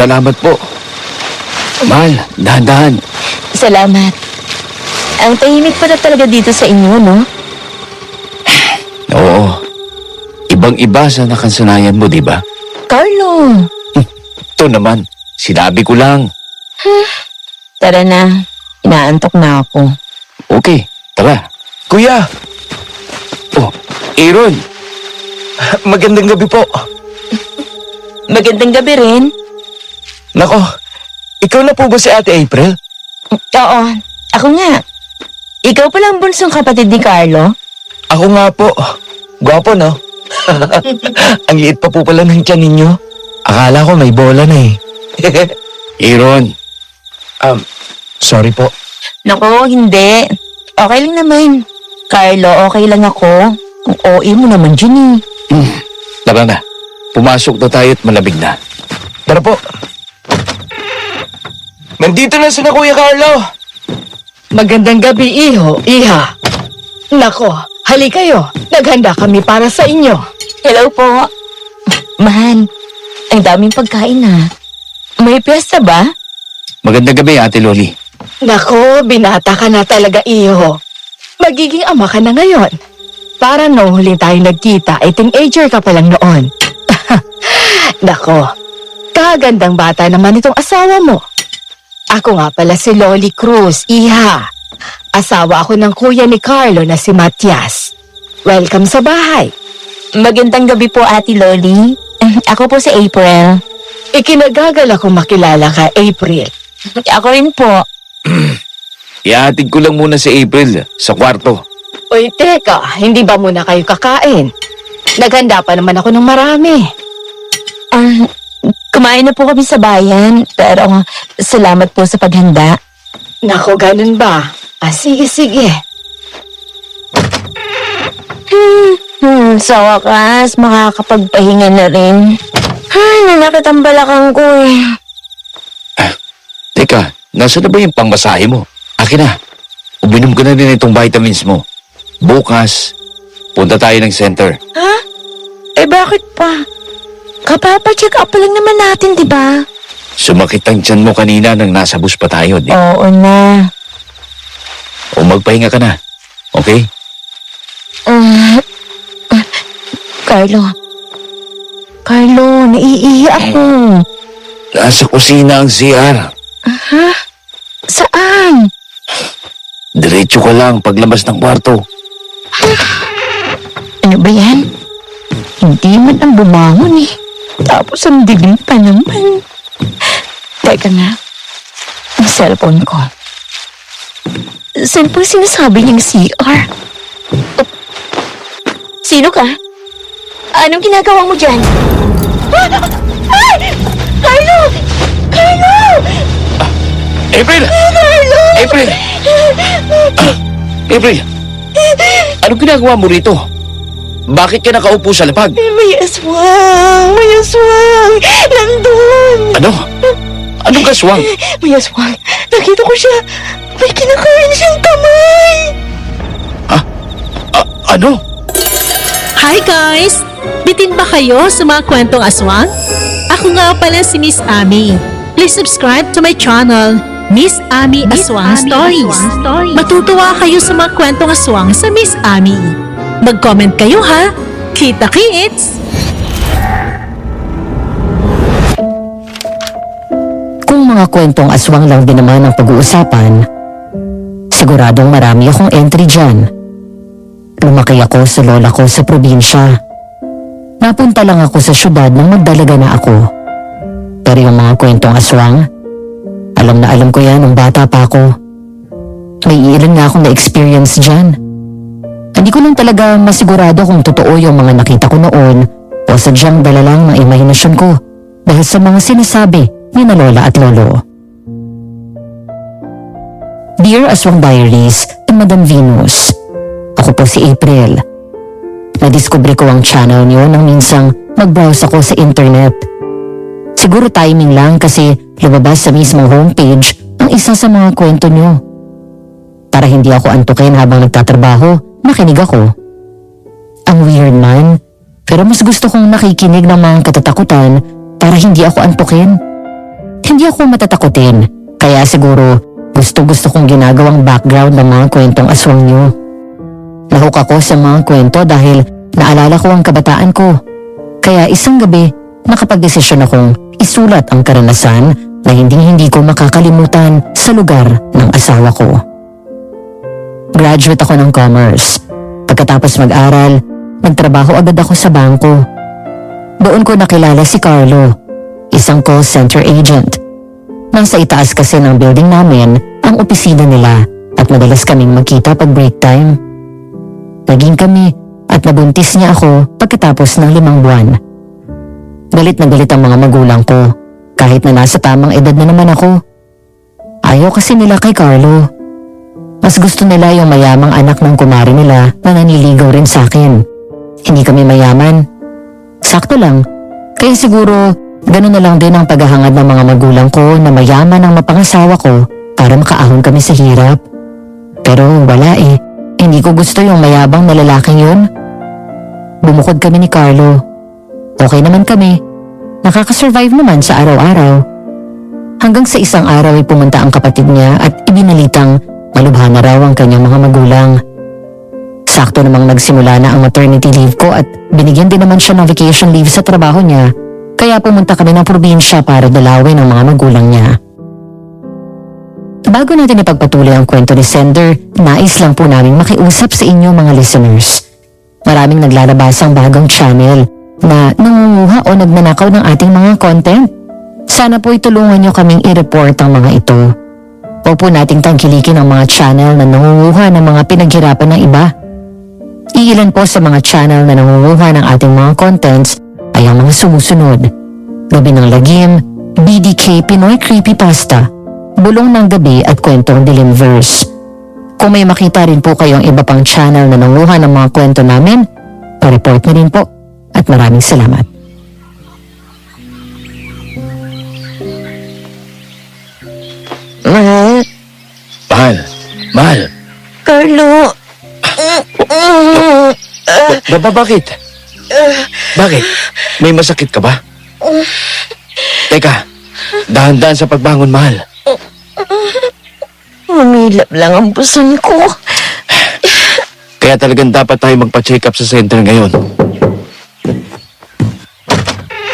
Salamat po. Mahal, dahan-dahan. Salamat. Ang tahimik pala talaga dito sa inyo, no? Oo. Ibang-iba sa nakasanayan mo, di ba? Carlo! Ito naman, sinabi ko lang. Tara na. Inaantok na ako. Okay, tara. Kuya, Oh, Aaron. magandang gabi po. Magandang gabi rin. Nako, ikaw na po ba si Ate April? Oo, ako nga. Ikaw pala ang bunsong kapatid ni Carlo? Ako nga po. Gwapo, no? Ang liit pa po pala ng tiyan ninyo. Akala ko may bola na eh. Aaron. Sorry po. Nako, hindi. Okay lang naman. Carlo, okay lang ako. Kung OA mo naman dyan eh. Tara na. Pumasok na tayo at malamig na. Tara po. Nandito na si na Kuya Carlo. Magandang gabi, iha. Nako, hali kayo. Naghanda kami para sa inyo. Hello po. Man, ang daming pagkain na. May piyesta ba? Magandang gabi, Ate Loli. Nako, binata ka na talaga, iho. Magiging ama ka na ngayon. Para nung huling tayo nagkita, ay teenager ka pa lang noon. Nako, kagandang bata naman itong asawa mo. Ako nga pala si Loli Cruz, iha. Asawa ako ng kuya ni Carlo na si Matias. Welcome sa bahay. Magandang gabi po, Ate Loli. Ako po si April. Ikinagagal akong makilala ka, April. Ako rin po. Ihatid ko lang muna si April sa kwarto. Uy, teka, hindi ba muna kayo kakain? Naghanda pa naman ako ng marami. Kumain na po kami sa bayan, pero salamat po sa paghanda. Nako, ganun ba? Sige, sige. Sa wakas, makakapagpahinga na rin. Ay, nanakit ang balakang ko eh. Teka, nasa na ba yung pangmasahe mo? Akin na. Uminom ka na din itong vitamins mo. Bukas, punta tayo ng center. Ha? Eh bakit pa? Kapapa-check up lang naman natin, di ba? Sumakit ang tiyan mo kanina nang nasa bus pa tayo, di? Oo na. O magpahinga ka na. Okay? Carlo, naiihi ako. Nasa kusina ang CR. Saan? Diretso ka lang paglabas ng kwarto. Ano ba yan? Hindi man ang bumangon eh. Tapos ang dilim pa naman. Teka nga. Ang cellphone ko. Saan po sinasabi niyang CR? Oh. Sino ka? Anong ginagawa mo dyan? Ay! Carlo! Carlo! April! Carlo! April! April! Anong ginagawa mo rito? Bakit ka nakaupo sa lapag? May aswang! May aswang! Nandun! Ano? Anong kaswang? May aswang! Nakita ko siya! May kinakain siyang kamay! Ano? Hi guys! Bitin ba kayo sa mga kwentong aswang? Ako nga pala si Miss Ami. Please subscribe to my channel, Miss Ami Aswang Stories. Matutuwa kayo sa mga kwentong aswang sa Miss Ami. Mag-comment kayo ha! Kita-kits! Kung mga kwentong aswang lang din naman ang pag-uusapan, siguradong marami akong entry dyan. Lumaki ako sa lola ko sa probinsya. Napunta lang ako sa syudad nang magdalaga na ako. Pero yung mga kwentong aswang, alam na alam ko yan nung bata pa ako. May ilan nga akong na-experience dyan. Hindi ko lang talaga masigurado kung totoo yung mga nakita ko noon o sadyang dala lang ng imahinasyon ko dahil sa mga sinasabi ni na lola at lolo. Dear Aswang Diaries and Madam Venus, ako po si April. Nadiskubre ko ang channel niyo nang minsang mag-browse ako sa internet. Siguro timing lang kasi lumabas sa mismong homepage ang isa sa mga kwento niyo. Para hindi ako antukin habang nagtatrabaho, nakinig ako. Ang weird man, pero mas gusto kong nakikinig ng mga katatakutan para hindi ako antukin. hindi ako matatakutin. Kaya siguro gusto kong ginagawang background ng mga kwentong aswang niyo. Nahook ako sa mga kwento dahil naalala ko ang kabataan ko. Kaya isang gabi, nakapagdesisyon akong isulat ang karanasan na hindi ko makakalimutan sa lugar ng asawa ko. Graduate ako ng commerce. Pagkatapos mag-aral, nagtrabaho agad ako sa bangko. Doon ko nakilala si Carlo, isang call center agent. Nasa itaas kasi ng building namin ang opisina nila at madalas kaming magkita pag break time. Naging kami at nabuntis niya ako pagkatapos ng 5 buwan. Galit na galit ang mga magulang ko kahit na nasa tamang edad na naman ako. Ayaw kasi nila kay Carlo. Mas gusto nila yung mayamang anak ng kumari nila na naniligaw rin sa akin. Hindi kami mayaman. Sakto lang. Kaya siguro ganun na lang din ang paghahangad ng mga magulang ko na mayaman ang mapangasawa ko para makaahon kami sa hirap. Pero wala eh. Hindi ko gusto yung mayabang na lalaking yun. Bumukod kami ni Carlo. Okay naman kami. Nakakasurvive naman sa araw-araw. Hanggang sa isang araw ay pumunta ang kapatid niya at ibinalitang malubha na raw ang kanyang mga magulang. Sakto namang nagsimula na ang maternity leave ko at binigyan din naman siya ng vacation leave sa trabaho niya. Kaya pumunta kami ng probinsya para dalawin ang mga magulang niya. Bago natin ipagpatuloy ang kwento ni Sender, nais lang po namin makiusap sa inyo mga listeners. Maraming naglalabas ang bagong channel na nangunguha o nagnanakaw ng ating mga content. Sana po itulungan nyo kaming i-report ang mga ito. O po nating tangkilikin ang mga channel na nangunguha ng mga pinaghirapan ng iba. Iilan po sa mga channel na nangunguha ng ating mga contents ay ang mga sumusunod: Gabi ng Lagim, BDK Pinoy Creepypasta, Bulong ng Gabi at Kwentong Dilimverse. Kung may makita rin po kayong iba pang channel na nanguha ng mga kwento namin, pa-report na rin po at maraming salamat. Mahal. Carlo! Bakit? Bakit? May masakit ka ba? Teka, dahan-dahan sa pagbangon, mahal. Umilap lang ang puson ko. Kaya talagang dapat tayo magpa-check up sa center ngayon.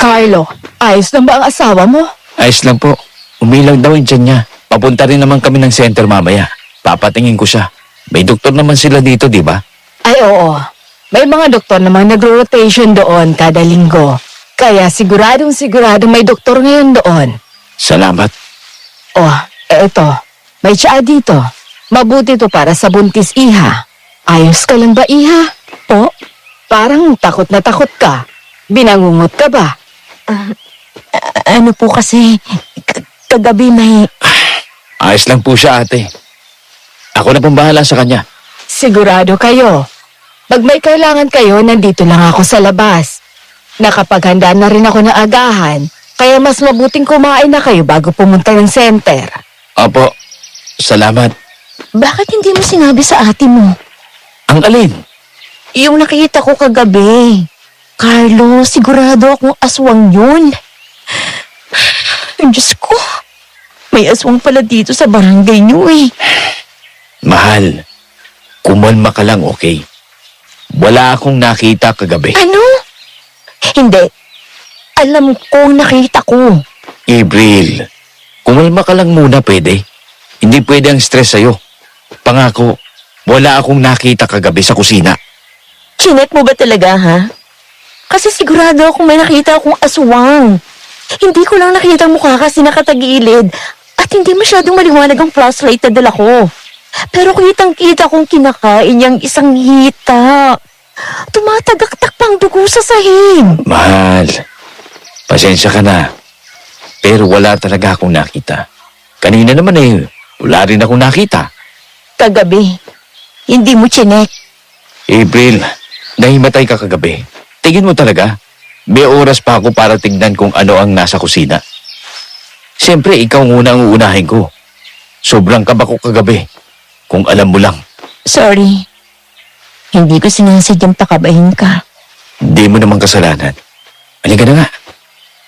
Carlo, ayos na ba ang asawa mo? Ayos lang po. Umilang daw yung tiyan niya. Papunta rin naman kami ng center mamaya. Papatingin ko siya. May doktor naman sila dito, di ba? Ay oo, may mga doktor namang nagro-rotation doon kada linggo. Kaya siguradong may doktor ngayon doon. Salamat. Oh, eto, may tsaa dito. Mabuti to para sa buntis, iha. Ayos ka lang ba, iha? Oh, parang takot na takot ka. Binangungot ka ba? Ano po kasi, kagabi may... Ayos lang po siya, ate. Ako na pong bahala sa kanya. Sigurado kayo. Pag may kailangan kayo, nandito lang ako sa labas. Nakapaghanda na rin ako ng agahan, kaya mas mabuting kumain na kayo bago pumunta ng center. Opo, salamat. Bakit hindi mo sinabi sa ate mo? Ang alin? Yung nakita ko kagabi. Carlo, sigurado akong aswang yun. Diyos ko, may aswang pala dito sa barangay niyo eh. Mahal, kumalma ka lang, okay? Wala akong nakita kagabi. Ano? Hindi. Alam ko, nakita ko. April, kumalma ka lang muna, pwede? Hindi pwede ang stress sa'yo. Pangako, wala akong nakita kagabi sa kusina. Chinek mo ba talaga, ha? Kasi sigurado akong may nakita akong aswang. Hindi ko lang nakita ang mukha kasi nakatagilid at hindi masyadong maliwanag ang flashlight na dala ko. Pero kitang-kita kong kinakain niyang isang hita. Tumatagaktak pang dugo sa sahig. Mahal, pasensya ka na. Pero wala talaga akong nakita. Kanina naman wala rin akong nakita. Kagabi, hindi mo chinek. April, nahimatay ka kagabi. Tingin mo talaga, may oras pa ako para tignan kung ano ang nasa kusina. Siyempre, ikaw muna ang uunahin ko. Sobrang kaba ko kagabi. Kung alam mo lang. Sorry. Hindi ko sinasadyang pakabahin ka. Hindi mo naman kasalanan. Halika na nga.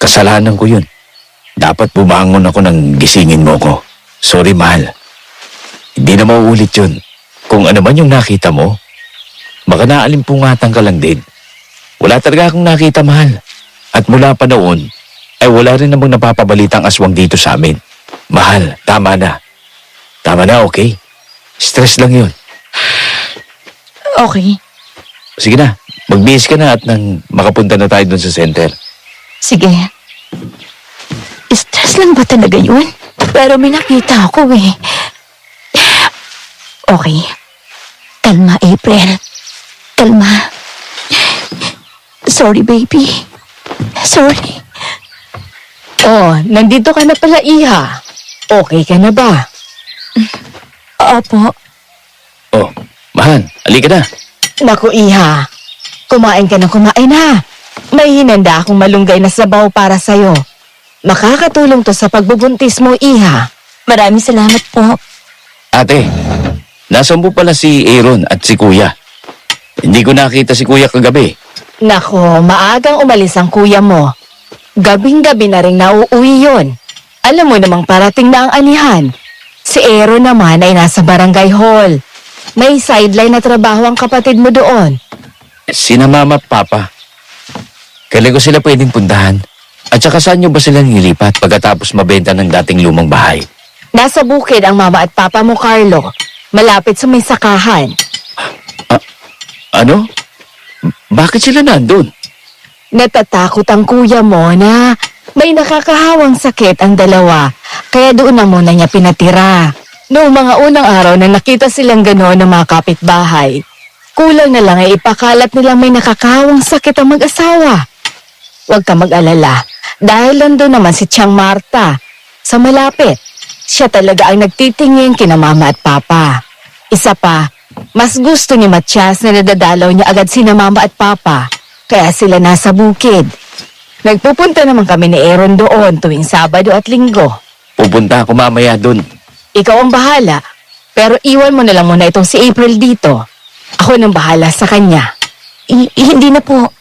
Kasalanan ko yun. Dapat bumangon ako nang gisingin mo ko. Sorry, mahal. Hindi na mauulit yun. Kung ano man yung nakita mo, baka naalimpungatan ka lang din. Wala talaga akong nakita, mahal. At mula pa noon, ay wala rin namang napapabalitang aswang dito sa amin. Mahal, tama na. Tama na, okay? Stress lang yun. Okay. Sige na, magbihis ka na at nang makapunta na tayo dun sa center. Sige. Stress lang ba talaga yun? Pero may nakita ako eh. Okay. Kalma, April. Kalma. Sorry, baby. Sorry. Oh, nandito ka na pala, Iha. Okay ka na ba? Opo. Oh, mahal, halika na. Naku, Iha. Kumain ka na kumain ha. May hinanda akong malunggay na sabaw para sa'yo. Makakatulong to sa pagbubuntis mo, Iha. Maraming salamat po. Ate, nasan po pala si Aaron at si Kuya? Hindi ko nakita si Kuya kagabi. Nako, maagang umalis ang kuya mo. Gabing-gabi na rin nauuwi yon. Alam mo namang parating na ang anihan. Si Aaron naman ay nasa barangay hall. May sideline na trabaho ang kapatid mo doon. Sina Mama at Papa. Kailan ko sila pwedeng puntahan? At saka saan nyo ba sila nilipat pagkatapos mabenta ng dating lumang bahay? Nasa bukid ang mama at papa mo, Carlo. Malapit sa may sakahan. Ano? Bakit sila nandun? Natatakot ang kuya mo na may nakakahawang sakit ang dalawa, kaya doon na muna niya pinatira. Noong mga unang araw na nakita silang gano'n ng mga kapitbahay, kulang na lang ay ipakalat nilang may nakakahawang sakit ang mag-asawa. Huwag ka mag-alala, dahil nandun naman si Tiang Marta. Sa malapit, siya talaga ang nagtitingin kina mama at papa. Isa pa, mas gusto ni Matias na nadadalaw niya agad sina mama at papa, kaya sila nasa bukid. Nagpupunta naman kami ni Aaron doon tuwing Sabado at Linggo. Pupunta ako mamaya dun. Ikaw ang bahala, pero iwan mo na lang muna itong si April dito. Ako nang bahala sa kanya. Hindi na po.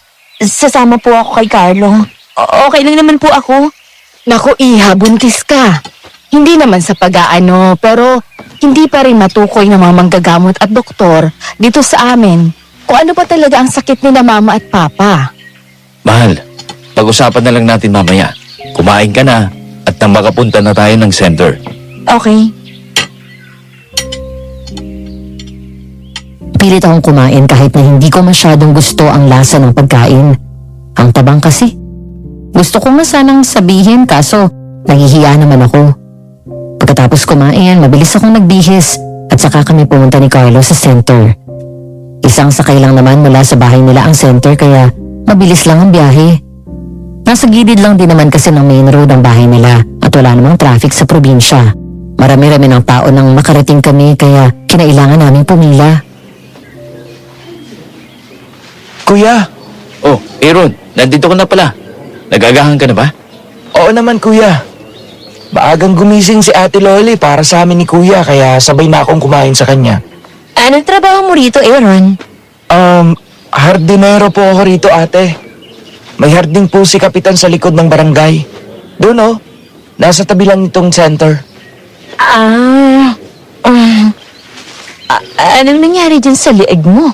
Sasama po ako kay Carlo. Okay lang naman po ako. Naku, Iha, buntis ka. Hindi naman sa pag-aano, pero hindi pa rin matukoy ng mga manggagamot at doktor dito sa amin kung ano ba talaga ang sakit ni na mama at papa. Mahal, pag-usapan na lang natin mamaya. Kumain ka na at nang makapunta na tayo ng center. Okay. Pilit akong kumain kahit na hindi ko masyadong gusto ang lasa ng pagkain. Ang tabang kasi. Gusto ko nga sanang sabihin kaso nahihiya naman ako. Pagkatapos kumain, mabilis akong nagbihis at saka kami pumunta ni Carlo sa center. Isang sakay lang naman mula sa bahay nila ang center kaya mabilis lang ang biyahe. Nasa gilid lang din naman kasi ng main road ang bahay nila at wala namang traffic sa probinsya. Marami-rami ng tao nang makarating kami kaya kinailangan naming pumila. Kuya! Oh, Aaron, nandito ka na pala. Nagagahan ka na ba? Oo naman, Kuya. Maagang gumising si Ate Loli para sa amin ni Kuya kaya sabay na akong kumain sa kanya. Anong trabaho mo rito, Aaron? Hardinero po ako rito, ate. May harding po si Kapitan sa likod ng barangay. Doon oh, nasa tabi lang itong center. Anong nangyari dyan sa lieg mo?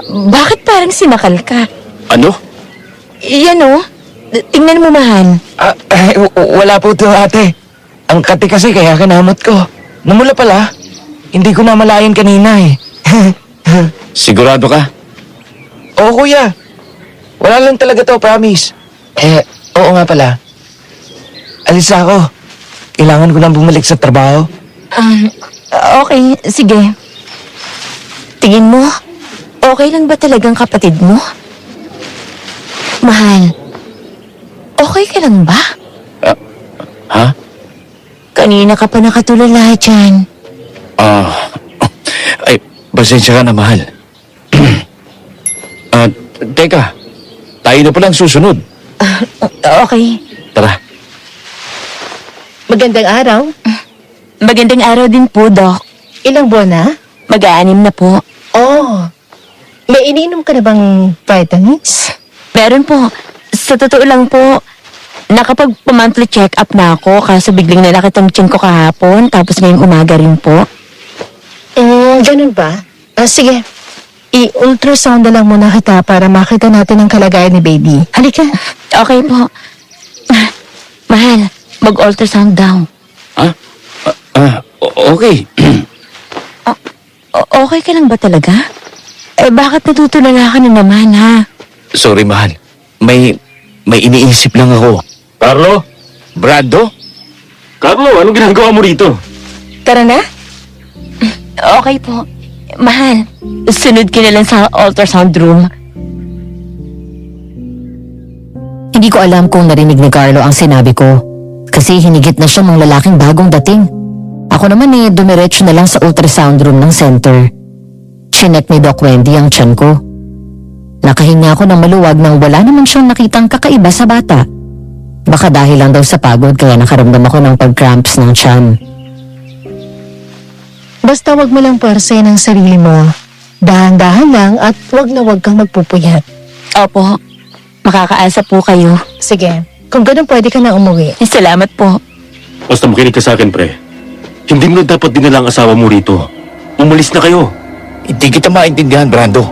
Bakit parang sinakal ka? Ano? Yan oh. Tingnan mo, mahal. Wala po to, ate. Ang kati kasi kaya kinamot ko. Namula pala. Hindi ko na malayan kanina eh. Sigurado ka? Oo, Kuya. Wala lang talaga to, promise. Oo nga pala. Alis na ako. Kailangan ko nang bumalik sa trabaho. Okay, sige. Tingin mo, okay lang ba talagang kapatid mo? Mahal, okay ka lang ba? Ha? Kanina ka pa nakatulala dyan. Ay, pasensya ka na, mahal. Teka, tayo na palang susunod. Okay. Tara. Magandang araw. Magandang araw din po, Doc. Ilang buwan na? Mag-aanim na po. Oh, may ininom ka na bang vitamins? Meron po. Sa totoo lang po, nakapag-monthly check-up na ako kaso biglang nalakit ang tiyan ko kahapon tapos ngayong umaga rin po. Ganun ba? Sige. I-ultrasound na lang muna kita para makita natin ang kalagayan ni baby. Halika. Okay po. Mahal, mag-ultrasound daw. Okay. Okay ka lang ba talaga? Bakit natutulala ka na naman, ha? Sorry, mahal. May iniisip lang ako. Carlo? Brando? Carlo, anong ginagawa mo rito? Tara na. Okay po. Mahal, sunod ka na lang sa ultrasound room. Hindi ko alam kung narinig ni Carlo ang sinabi ko. Kasi hinigit na siya ng lalaking bagong dating. Ako naman dumiretso na lang sa ultrasound room ng center. Chinek ni Doc Wendy ang tiyan ko. Nakahinga ako ng maluwag nang wala naman siyang nakitang kakaiba sa bata. Baka dahil lang daw sa pagod kaya nakaramdam ako ng pag-cramps ng tiyan. Basta wag mo lang puwersahin ang sarili mo. Dahan-dahan lang at wag na wag kang magpupuyat. Opo, makakaasa po kayo. Sige, kung ganun pwede ka na umuwi. Salamat po. Basta makinig ka sa akin, pre. Hindi mo na dapat dinala ang asawa mo rito. Umalis na kayo. Hindi kita maintindihan, Brando.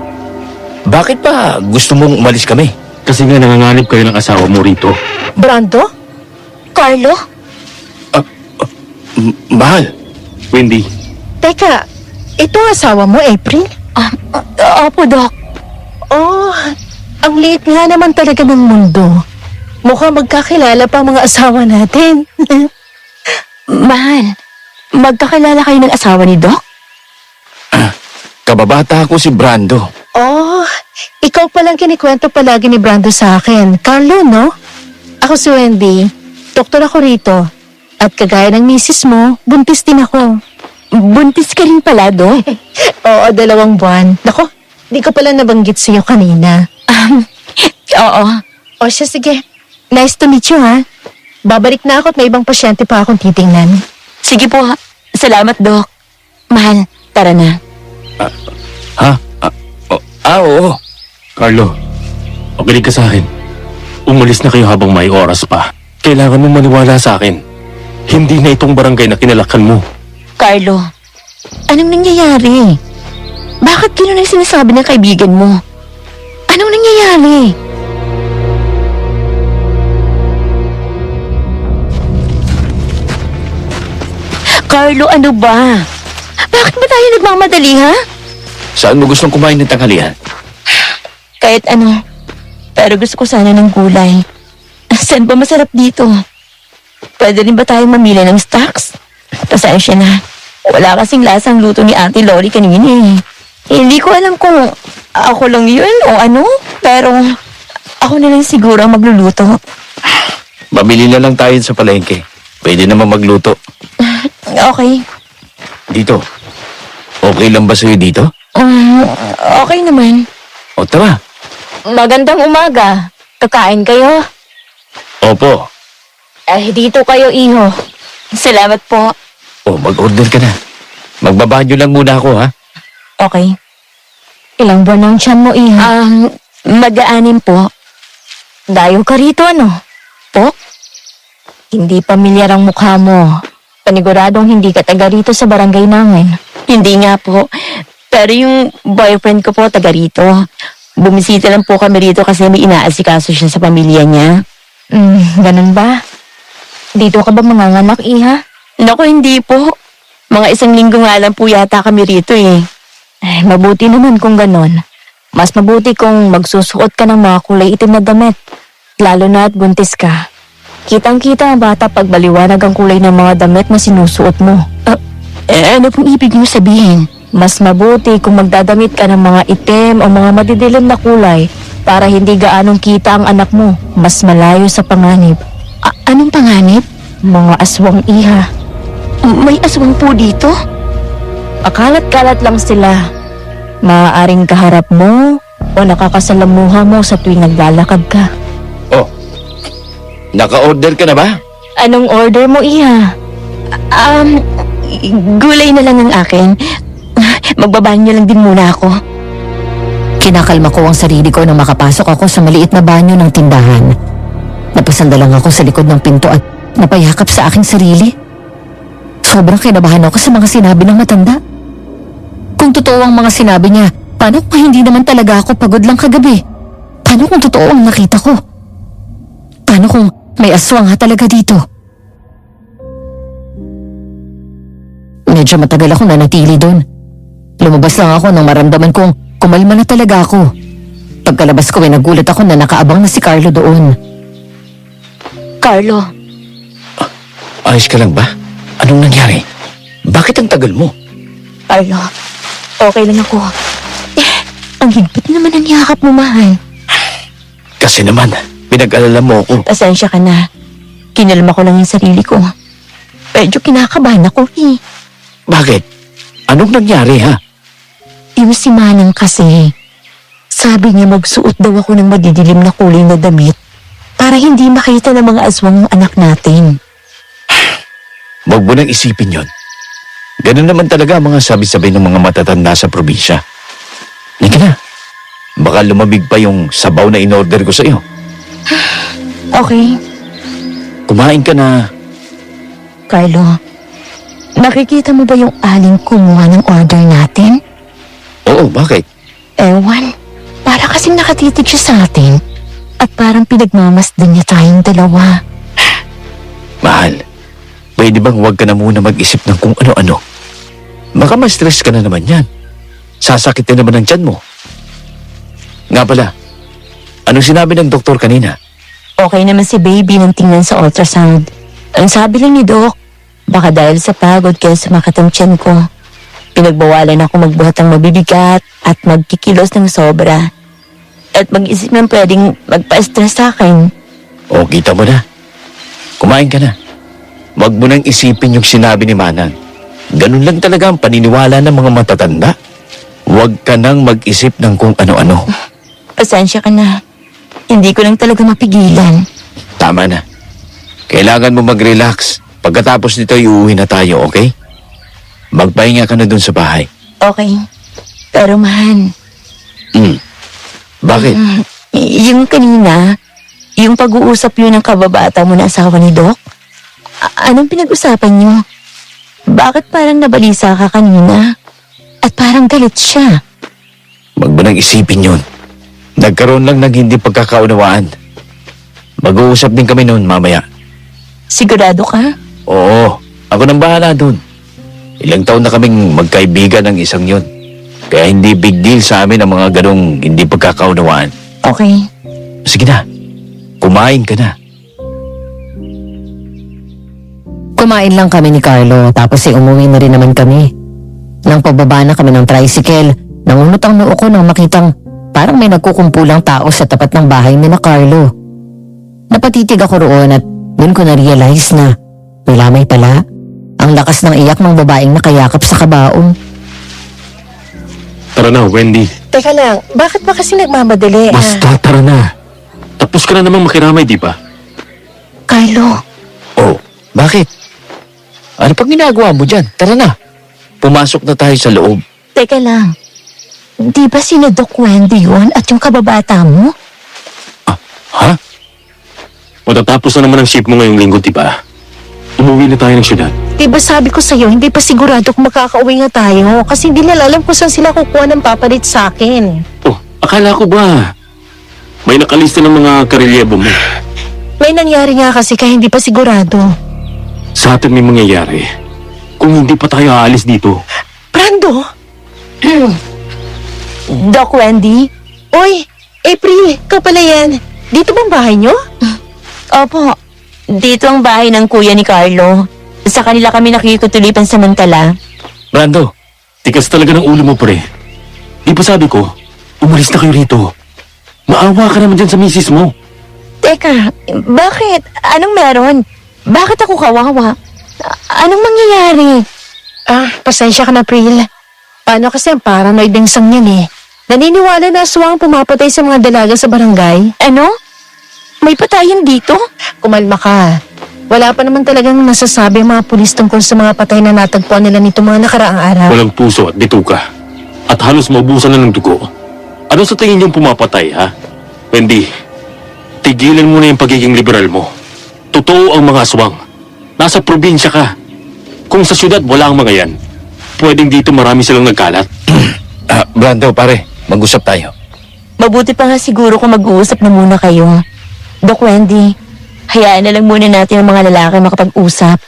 Bakit pa gusto mong umalis kami? Kasi nga nanganganib kayo ng asawa mo rito. Brando? Carlo? Mahal. Wendy, Teka, ito ang asawa mo, April? Opo, Doc. Oh, ang liit nga naman talaga ng mundo. Mukhang magkakilala pa ang mga asawa natin. Mahal, magkakilala kayo ng asawa ni Doc? Kababata ko si Brando. Oh, ikaw palang kinikwento palagi ni Brando sa akin. Carlo, no? Ako si Wendy. Doktor ako rito. At kagaya ng misis mo, buntis din ako. Buntis ka rin pala, Doc? Oo, 2 buwan. Nako, di ko pala nabanggit sa'yo kanina. Oo. O siya, sige. Nice to meet you, ha? Babalik na ako at may ibang pasyente pa akong titingnan. Sige po. Salamat, Doc. Mahal, tara na. Ha? Oo. Carlo, makinig ka sa akin. Umalis na kayo habang may oras pa. Kailangan mo maniwala sa akin. Hindi na itong barangay na kinalakan mo. Carlo, anong nangyayari? Bakit gano'n ang sinasabi ng kaibigan mo? Anong nangyayari? Carlo, ano ba? Bakit ba tayo nagmamadali, ha? Saan mo gustong kumain ng tanghalian? Kahit ano. Pero gusto ko sana ng gulay. Saan ba masarap dito? Pwede rin ba tayong mamili ng stocks? Pasensya na. Wala kasing lasang luto ni Auntie Lori kanina eh. Hindi ko alam kung ako lang yun o ano. Pero ako na lang siguro ang magluluto. Mabili na lang tayo sa palengke. Pwede naman magluto. Okay. Dito. Okay lang ba sa'yo dito? Okay naman. O tara. Magandang umaga. Kakain kayo? Opo. Dito kayo, iho. Salamat po. O mag-order ka na. Magbabanyo lang muna ako ha. Okay. Ilang buwan ang tiyan mo, iha? Mag-aanim po. Dayo ka rito, ano? Po? Hindi pamilyar ang mukha mo. Paniguradong hindi ka taga rito sa barangay namin. Hindi nga po. Pero yung boyfriend ko po taga rito. Bumisita lang po kami rito kasi may inaasikaso siya sa pamilya niya. Ganun ba? Dito ka ba manganganak, iha? Naku, hindi po. Mga 1 linggo nga lang po yata kami rito eh. Mabuti naman kung ganon. Mas mabuti kung magsusuot ka ng mga kulay itim na damit. Lalo na at buntis ka. Kitang-kita ang bata pag baliwanag ang kulay ng mga damit na sinusuot mo. Ano pong ibig niyo sabihin? Mas mabuti kung magdadamit ka ng mga itim o mga madidilim na kulay para hindi gaanong kita ang anak mo. Mas malayo sa panganib. Anong panganib? Mga aswang, iha. May aswang po dito? Akalat-kalat lang sila. Maaaring kaharap mo o nakakasalamuha mo sa tuwing naglalakad ka. O. Naka-order ka na ba? Anong order mo, iha? Gulay na lang ang akin. Magbabanyo lang din muna ako. Kinakalma ko ang sarili ko nang makapasok ako sa maliit na banyo ng tindahan. Napasanda lang ako sa likod ng pinto at napayakap sa aking sarili. Sobrang kinabahan ako sa mga sinabi ng matanda. Kung totoo ang mga sinabi niya, paano kung hindi naman talaga ako pagod lang kagabi? Paano kung totoo ang nakita ko? Paano kung may aswang ha talaga dito? Medyo matagal ako nanatili doon. Lumabas lang ako nang maramdaman kong kumalma na talaga ako. Pagkalabas ko ay nagulat ako na nakaabang na si Carlo doon. Carlo, Ayos ka lang ba? Anong nangyari? Bakit ang tagal mo? Carlo, okay lang ako. Ang higpit naman ang yakap mo, mahal. Kasi naman, pinag-alala mo ako. Pasensya ka na. Kinalma ko lang yung sarili ko. Medyo kinakabahan ako eh. Bakit? Anong nangyari ha? Yung si Manang kasi, sabi niya magsuot daw ako ng madidilim na kulay na damit para hindi makita ng mga aswang ng anak natin. Huwag mo nang isipin yon. Ganun naman talaga ang mga sabi-sabi ng mga matatanda sa probinsya. Hindi na. Baka lumabig pa yung sabaw na in-order ko sa iyo. Okay, Kumain ka na. Carlo. Nakikita mo ba yung aling kumuha ng order natin? Oo, bakit? Ewan, para kasing nakatitig siya sa atin at parang pinagmamasdan niya tayong dalawa. Mahal, pwede bang huwag ka na muna mag-isip ng kung ano-ano? Baka ma-stress ka na naman yan. Sasakit na naman ang tiyan mo. Nga pala, anong sinabi ng doktor kanina? Okay naman si baby nang tingnan sa ultrasound. Ang sabi lang ni Doc, baka dahil sa pagod kaya sumakit ang tiyan ko. Pinagbawalan ako magbuhat ng mabibigat at magkikilos ng sobra. At mag-isip ng pwedeng magpa-stress sa akin. O, kita mo na. Kumain ka na. Huwag mo nang isipin yung sinabi ni Manang. Ganun lang talaga ang paniniwala ng mga matatanda. Huwag ka nang mag-isip ng kung ano-ano. Pasensya ka na. Hindi ko lang talaga mapigilan. Tama na. Kailangan mo mag-relax. Pagkatapos nito, iuwi na tayo, okay? Magpahinga ka na dun sa bahay. Okay. Pero man, Bakit? yung kanina, yung pag-uusap yun ng kababata mo na asawa ni Doc, anong pinag-usapan niyo? Bakit parang nabalisa ka kanina? At parang galit siya. Huwag mo nang isipin yun. Nagkaroon lang ng hindi pagkakaunawaan. Mag-uusap din kami noon mamaya. Sigurado ka? Oo, ako nang bahala dun. Ilang taon na kaming magkaibigan ng isang yun. Kaya hindi big deal sa amin ang mga ganong hindi pagkakaunawaan. Okay. Sige na, kumain ka na. Kumain lang kami ni Carlo tapos ay umuwi na rin naman kami. Nang pababa na kami ng tricycle, nangunot ang noo ko nang makitang parang may nagkukumpulang tao sa tapat ng bahay ni na Carlo. Napatitig ako roon at doon ko na-realize na may lamay pala. Ang lakas ng iyak ng babaeng nakayakap sa kabaong. Tara na, Wendy. Teka lang, bakit ba kasi nagmamadali? Basta, tara na. Tapos ka na namang makiramay, di ba? Carlo, Oh, bakit? Ano pang ginagawa mo dyan? Tara na. Pumasok na tayo sa loob. teka lang. Di ba sina Doc Wendy yun at yung kababata mo? Ha? Matatapos na naman ang shift mo ngayong linggo, di ba? Umuwi na tayo ng syudad. Diba sabi ko sa'yo, hindi pa sigurado kung makakauwi nga tayo kasi hindi nila alam kung saan sila kukuha ng papalit sa akin. Oh, akala ko ba? May nakalista ng mga karelyebo mo. May nangyari nga kasi kaya hindi pa sigurado. Sa atin may mangyayari. Kung hindi pa tayo aalis dito. Brando! Doc Wendy? Uy, April, ikaw pala yan. Dito bang bahay nyo? Opo. Dito ang bahay ng kuya ni Carlo. Sa kanila kami nakikutulipan samantala. Brando, Tikas talaga ng ulo mo, pre. Di ba sabi ko, umalis na kayo rito. Maawa ka naman dyan sa misis mo. Teka, bakit? Anong meron? Bakit ako kawawa? Anong mangyayari? Pasensya ka na, April. Paano kasi ang paranoid ng sang yan eh. Naniniwala na aswang pumapatay sa mga dalaga sa barangay. Ano? May patayan dito? Kumalma ka. Wala pa naman talagang nasasabi ang mga pulis tungkol sa mga patay na natagpuan nila nito mga nakaraang araw. Walang puso at bituka. At halos maubusan na ng dugo. Ano sa tingin niyong pumapatay, ha? Wendy, Tigilan mo na yung pagiging liberal mo. Totoo ang mga aswang. Nasa probinsya ka. Kung sa syudad wala ang mga yan, pwedeng dito marami silang nagkalat. Brando, pare, mag-usap tayo. Mabuti pa nga siguro kung mag-uusap na muna kayo. Doc Wendy, hayaan na lang muna natin ang mga lalaki makapag-usap.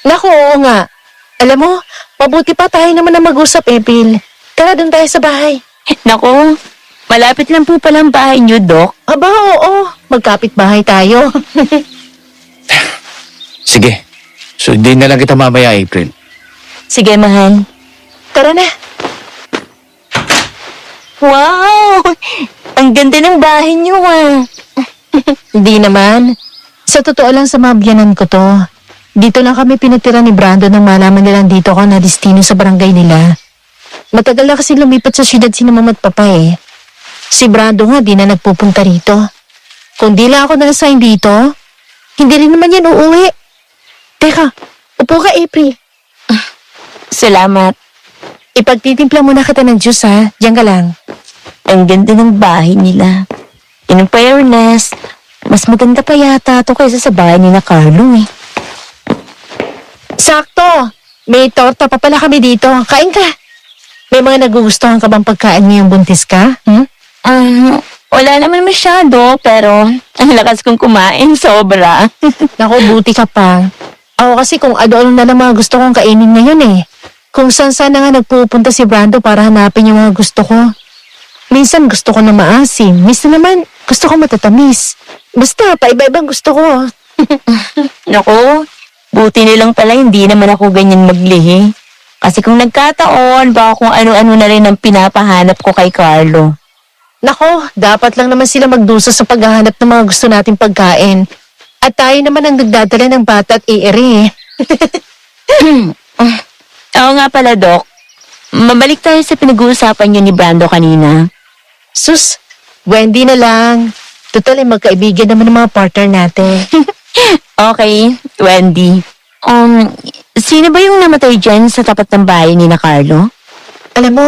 Naku, oo nga. Alam mo, mabuti pa tayo naman na mag-usap, April. Tara, doon tayo sa bahay. Naku, malapit lang po pala ang bahay niyo, Doc. Aba, oo. Magkapit bahay tayo. Sige, sundin na lang kita mamaya, April. Sige, mahal. Tara na. Wow! Ang ganda ng bahay niyo, ah. Hindi naman. Sa totoo lang sa mga biyanan ko to. Dito lang kami pinatira ni Brando nang malaman nilang dito ako na destino sa barangay nila. Matagal na kasi lumipat sa syudad si mama at papa eh. Si Brando nga di na nagpupunta rito. Kung di lang ako na-assign dito, hindi rin naman yan uuwi. Teka, upo ka April. Salamat. Ipagtitimpla muna kita ng juice ha. Diyan ka lang. Ang ganda ng bahay nila. In fairness, mas maganda pa yata ito kaysa sa bahay ni na Carlo eh. Sakto! May torta pa pala kami dito. Kain ka. May mga nagugustuhan ka bang pagkain ngayong buntis ka? Wala naman masyado, pero ang lakas kong kumain, sobra. Naku, buti ka pa. Ako kasi kung ano-ano na lang mga gusto kong kainin ngayon eh. Kung saan-saan na nga nagpupunta si Brando para hanapin yung mga gusto ko. Minsan gusto ko na maasim, minsan naman gusto ko matatamis. Basta, paiba-ibang gusto ko. Naku, buti nilang pala hindi naman ako ganyan maglihi. Kasi kung nagkataon, baka kung ano-ano na rin ang pinapahanap ko kay Carlo. Nako, dapat lang naman sila magdusa sa paghahanap ng mga gusto nating pagkain. At tayo naman ang nagdadala ng bata at iiri. Oo nga pala, Doc. Mabalik tayo sa pinag-uusapan niyo ni Brando kanina. Sus, Wendy na lang. Total ay magkaibigan naman ng mga partner natin. Okay, Wendy. Sino ba yung namatay dyan sa tapat ng bahay ni na Carlo? Alam mo,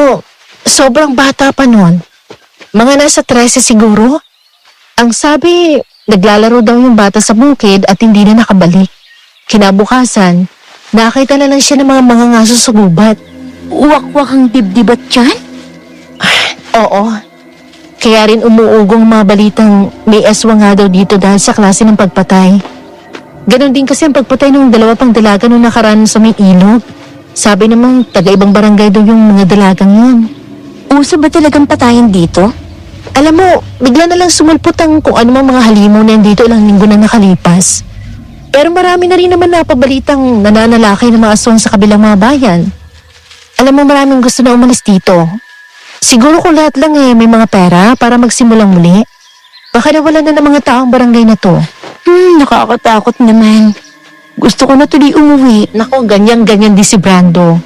sobrang bata pa nun. Mga nasa 13 siguro. Ang sabi, naglalaro daw yung bata sa bukid at hindi na nakabalik. Kinabukasan, nakita na lang siya ng mga ngaso sa gubat. Uwak-wak ang dibdib at tiyan? Oo. Kaya rin umuugong mga balitang may aswang nga daw dito dahil sa klase ng pagpatay. Ganon din kasi ang pagpatay ng dalawa pang dalaga nung nakaraan sa may ilog. Sabi namang taga-ibang barangay daw yung mga dalagang yun. Uso ba talagang patayan dito? Alam mo, bigla na lang sumulpot ang kung ano mga halimaw na yan dito ilang linggo na nakalipas. Pero marami na rin naman napabalitang nananalaki ng mga aswang sa kabilang mga bayan. Alam mo, maraming gusto na umalis dito. Siguro kung lahat lang may mga pera para magsimulang muli. Baka nawalan na ng mga taong barangay na to. Nakakatakot naman. Gusto ko na tuloy umuwi. Nako, ganyan-ganyan din si Brando.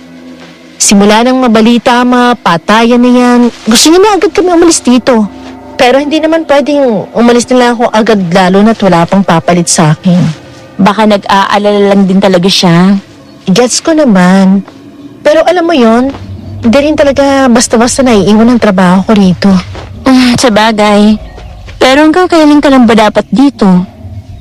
Simula nang mabalita ang mga patayan na yan, gusto niya na agad kami umalis dito. Pero hindi naman pwedeng umalis na lang ako agad lalo na't wala pang papalit sa akin. Baka nag-aalala lang din talaga siya. Gets ko naman. Pero alam mo yon, hindi rin talaga basta-basta naiiwan ang trabaho ko rito. Sa bagay. Pero hanggang kailan ka lang ba dapat dito?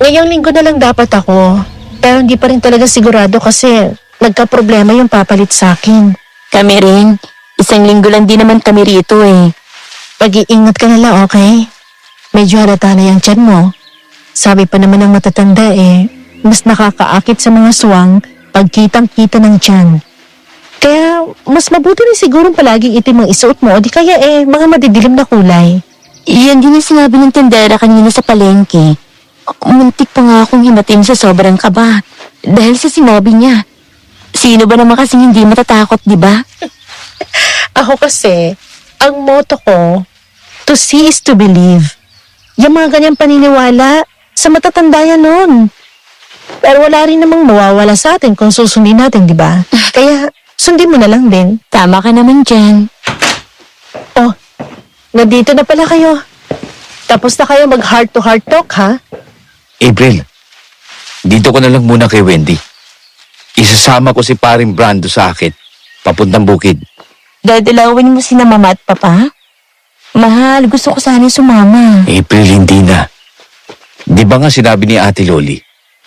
Ngayong linggo na lang dapat ako. Pero hindi pa rin talaga sigurado kasi nagka-problema yung papalit sa akin. Kami rin. Isang linggo lang din naman kami rito eh. Mag-iingat ka na lang, okay? Medyo halata na yung tiyan mo. Sabi pa naman ng matatanda mas nakakaakit sa mga suwang pag kitang-kita ng tiyan. Kaya mas mabuti rin siguro palaging itim ang isuot mo o di kaya mga madidilim na kulay. Iyan din yung sinabi ng tendera kanina sa palengke. Muntik pa nga akong himatim sa sobrang kaba. Dahil sa sinabi niya. Sino ba naman kasing hindi matatakot, di ba? Ako kasi, ang motto ko, to see is to believe. Yung mga ganyang paniniwala, sa matatanda yan nun. Pero wala rin namang mawawala sa atin kung susundin natin, di ba? Kaya, sundin mo na lang din. Tama ka naman dyan. Oh, nandito na pala kayo. Tapos na kayo mag heart-to-heart talk, ha? April, dito ko na lang muna kay Wendy. Isasama ko si paring Brando sa akin, papuntang bukid. Dadalawin mo sina mama at papa? Mahal, gusto ko sana sumama. April, hindi na. Di ba nga sinabi ni Ate Loli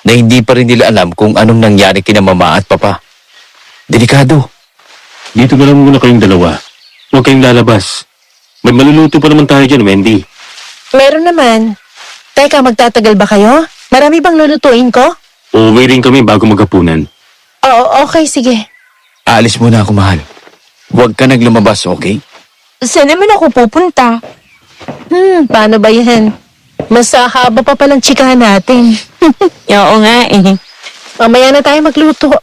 na hindi pa rin nila alam kung anong nangyari kina Mama at Papa? Delikado. Dito na lang muna kayong dalawa. Huwag kayong lalabas. May maluluto pa naman tayo dyan, Wendy. Meron naman. Teka, magtatagal ba kayo? Marami bang lulutuin ko? Uuwi rin kami bago maghapunan. Oo, okay, sige. Aalis muna ako, mahal. Huwag ka naglumabas, okay? Saan naman ako pupunta? Paano ba yan? Mas haba pa palang chikahan natin. Oo nga eh. Mamaya na tayo magluto.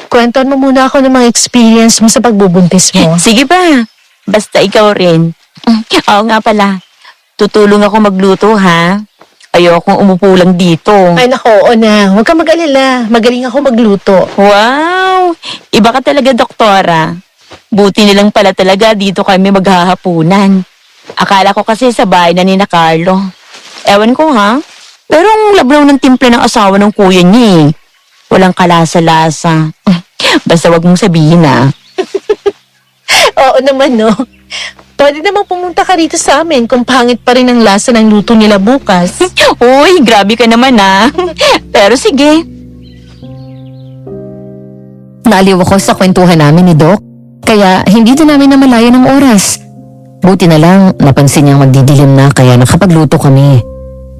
Kwentuhan mo muna ako ng mga experience mo sa pagbubuntis mo. Sige ba? Basta ikaw rin. Oo nga pala. Tutulong ako magluto, ha? Ayokong umupo lang dito. Ay nako, oo na. Huwag kang mag-alala. Magaling ako magluto. Wow! Iba ka talaga, doktora. Buti nilang pala talaga dito kami maghahapunan. Akala ko kasi sa bahay na ni na Carlo. Ewan ko, ha? Pero ang lablaw ng timpla ng asawa ng kuya niya eh. Walang kalasa-lasa. Basta wag mong sabihin, ha? Oo naman, no? Pwede namang pumunta ka rito sa amin kung pangit pa rin ang lasa ng luto nila bukas. Uy, grabe ka naman, ha? Pero sige. Naaliw ako sa kwentuhan namin ni Doc, kaya hindi na namin namalayan ng oras. Buti na lang, napansin niyang magdidilim na kaya nakapagluto kami.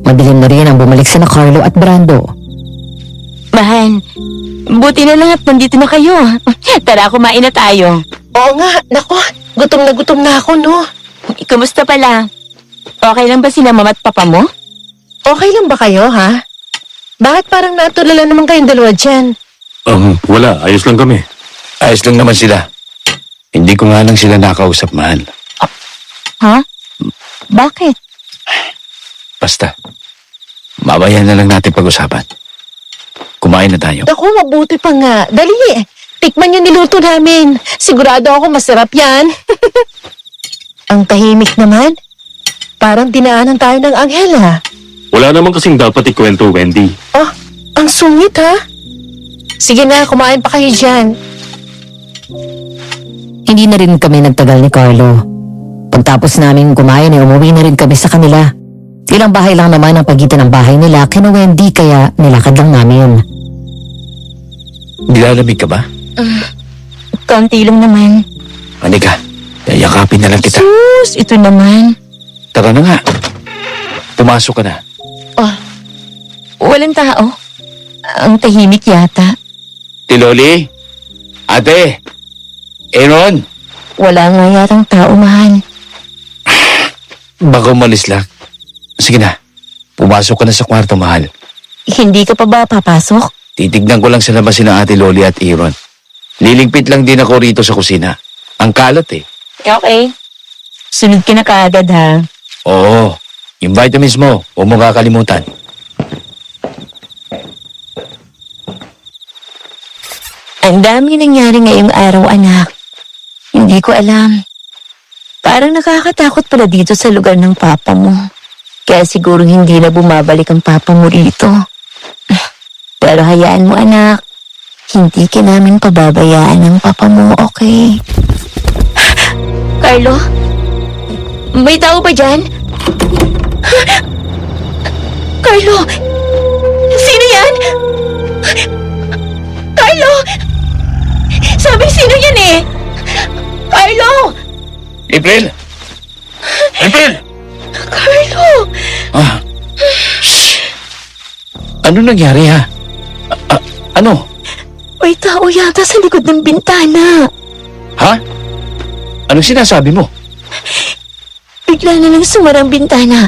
Madilim na rin ang bumalik sina Carlo at Brando. Mahal, buti na lang at nandito na kayo. Tara, kumain na tayo. Oo nga, nako. Gutom na ako, no? Kumusta pala? Okay lang ba sila mama at papa mo? Okay lang ba kayo, ha? Bakit parang natulala naman kayong dalawa dyan? Wala. Ayos lang kami. Ayos lang naman sila. Hindi ko nga lang sila nakausap, mahal. Ha? Bakit? Basta, mamaya na lang natin pag-usapan. Kumain na tayo. Naku, mabuti pa nga. Dali, tikman yung niluto namin. Sigurado ako masarap yan. Ang tahimik naman. Parang dinaanan tayo ng anghel, ha? Wala naman kasing dapat ikwento, Wendy. Oh, ang sungit, ha? Sige na, kumain pa kayo dyan. Hindi na rin kami nagtagal ni Carlo. Pagtapos namin kumain ay umuwi na rin kami sa kanila. Ilang bahay lang naman ang pagitan ng bahay nila kina Wendy kaya nilakad lang namin. Nilalamig ka ba? Konti lang naman. Manika, yayakapin na lang kita. Sus, ito naman. Tara na nga. Pumasok ka na. Walang tao. Ang tahimik yata. Tiloli? Ate? Aaron? Wala nga yatang tao, mahal. Baka umalis lang. Sige na. Pumasok ka na sa kwarto, mahal. Hindi ka pa ba papasok? Titignan ko lang sa labas si Ate Loli at Aaron. Liligpit lang din ako rito sa kusina. Ang kalat eh. Okay. Sunod ka na kaagad, ha? Oo. Yung vitamins mo, huwag mo kakalimutan. Ang dami nangyari ngayong araw, anak. Hindi ko alam. Parang nakakatakot pala dito sa lugar ng papa mo. Kaya siguro hindi na bumabalik ang papa mo rito. Pero hayaan mo, anak. Hindi ka namin pababayaan ng papa mo, okay? Carlo? May tao ba dyan? Carlo! Sino yan? Carlo! Sabi sino yan eh? Carlo! April! April! Carlo! Ah. Shh! Ano nangyari ha? Ano? May tao yata sa likod ng bintana. Ha? Anong sinasabi mo? Bigla na lang sumarang bintana.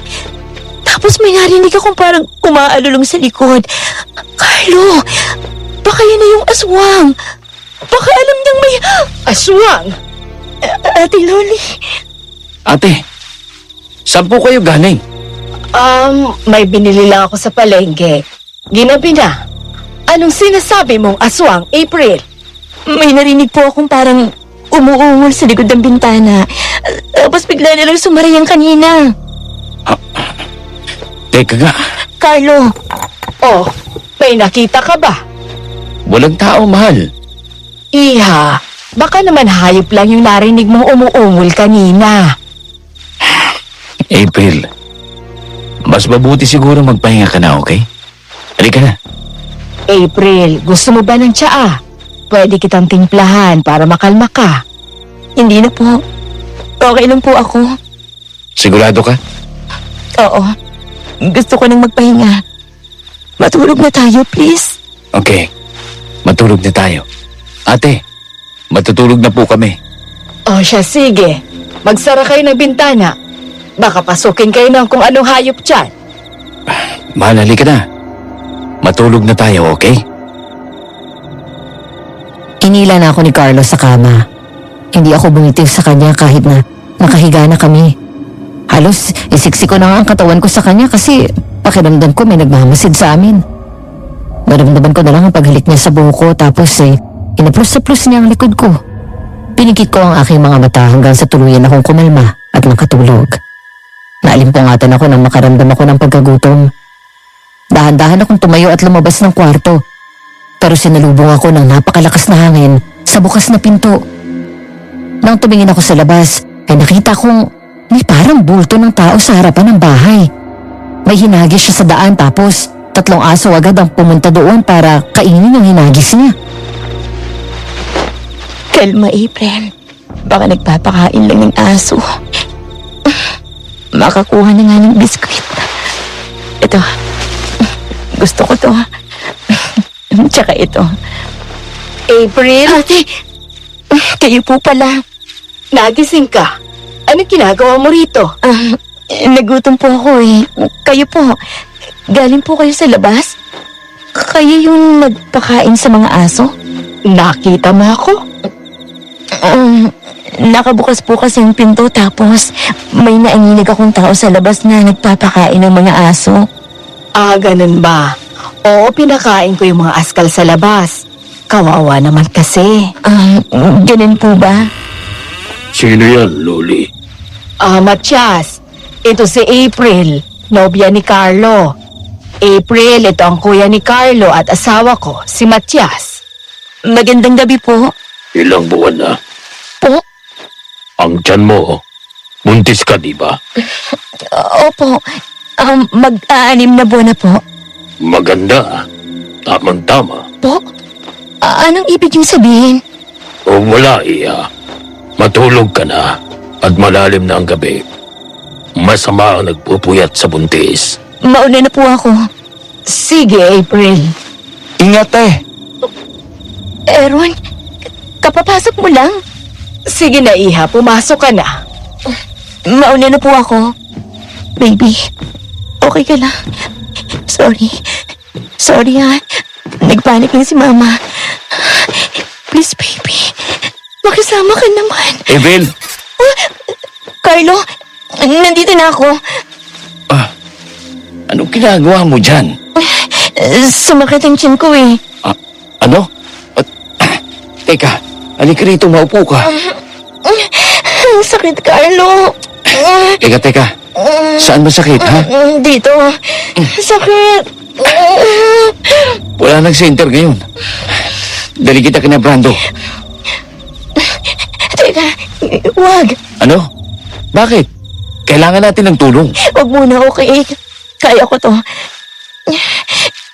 Tapos may narinig akong parang kumaalulong sa likod. Carlo! Baka yan na yung aswang. Baka alam niyang may... Aswang! Ate Loli. Ate, saan po kayo galing? May binili lang ako sa palengke. Ginabi na. Anong sinasabi mong aswang, April? May narinig po akong parang umuungol sa likod ng bintana. Tapos bigla na lang sumarayang kanina. Teka nga, Carlo, Oh, may nakita ka ba? walang tao, mahal. Iha, baka naman hayop lang yung narinig mong umuungol kanina. April, Mas mabuti siguro magpahinga ka na, okay? Halika na. April, gusto mo ba ng tsaa? Pwede kitang timplahan para makalma ka. Hindi na po. Okay lang po ako. Sigurado ka? Oo. Gusto ko nang magpahinga. Matulog na tayo, please. Okay. Matulog na tayo. Ate, matutulog na po kami. O siya, sige. Magsara kayo ng bintana. Baka pasukin kayo ng kung anong hayop dyan. Mahal, halika na. Matulog na tayo, okay? Inila na ako ni Carlos sa kama. Hindi ako bumitiw sa kanya kahit na nakahiga na kami. Halos isiksi ko na nga ang katawan ko sa kanya kasi pakiramdam ko may nagmamasid sa amin. Naramdaman ko na lang ang paghalik niya sa buhok ko tapos inaplus-plus niya ang likod ko. Pinikit ko ang aking mga mata hanggang sa tuluyan akong kumalma at nakatulog. Naalimpungatan ako nang makaramdam ako ng pagkagutom. Dahan-dahan akong tumayo at lumabas ng kwarto. Pero sinalubong ako ng napakalakas na hangin sa bukas na pinto. Nang tumingin ako sa labas, ay nakita kong may parang bulto ng tao sa harapan ng bahay. May hinagis siya sa daan tapos 3 aso agad ang pumunta doon para kainin ang hinagis niya. Kalma, April. Baka nagpapakain lang ng aso. Makakuha na nga ng biskwit. Ito. Gusto ko to. Tsaka ito. April, Ate, kayo po pala. nagising ka. Ano ginagawa mo rito? Nagutom po ako eh. Kayo po. Galing po kayo sa labas? Kayo yung nagpakain sa mga aso? Nakita mo ako? Nakabukas po kasi yung pinto tapos may naanginig akong tao sa labas na nagpapakain ng mga aso. Ah, ganun ba? Oo, pinakain ko yung mga askal sa labas. Kawawa naman kasi. Ganun po ba? Sino yan, Loli? Matias, ito si April, nobya ni Carlo. April, ito ang kuya ni Carlo at asawa ko, si Matias. Magandang gabi po. Ilang buwan na? Po? Ang tiyan mo, buntis ka, di ba? Opo. Mag-aanim na buwan na po. Maganda. Tamang-tama. Po? Anong ibig niyong sabihin? O wala, iya. Matulog ka na at malalim na ang gabi. Masama ang nagpupuyat sa buntis. Mauna na po ako. Sige, April. Ingat eh. Erwan, kapapasok mo lang. Sige na, Iha, pumasok ka na. Mauna na po ako. Baby, okay ka lang? Sorry. Sorry ha. Nagpanik lang si Mama. Please, baby. Makisama ka naman. Evel! Carlo, nandito na ako. Anong ginagawa mo dyan? Sumakit ang tiyan ko eh. Ano? Teka, halika rito, maupo ka. Ang sakit, Carlo. Teka. Saan masakit, ha? Dito. Sakit. Wala nag-center ngayon. Dali kita kina Brando. Teka, wag. Ano? Bakit? Kailangan natin ng tulong. Wag muna, okay? Kaya ko to.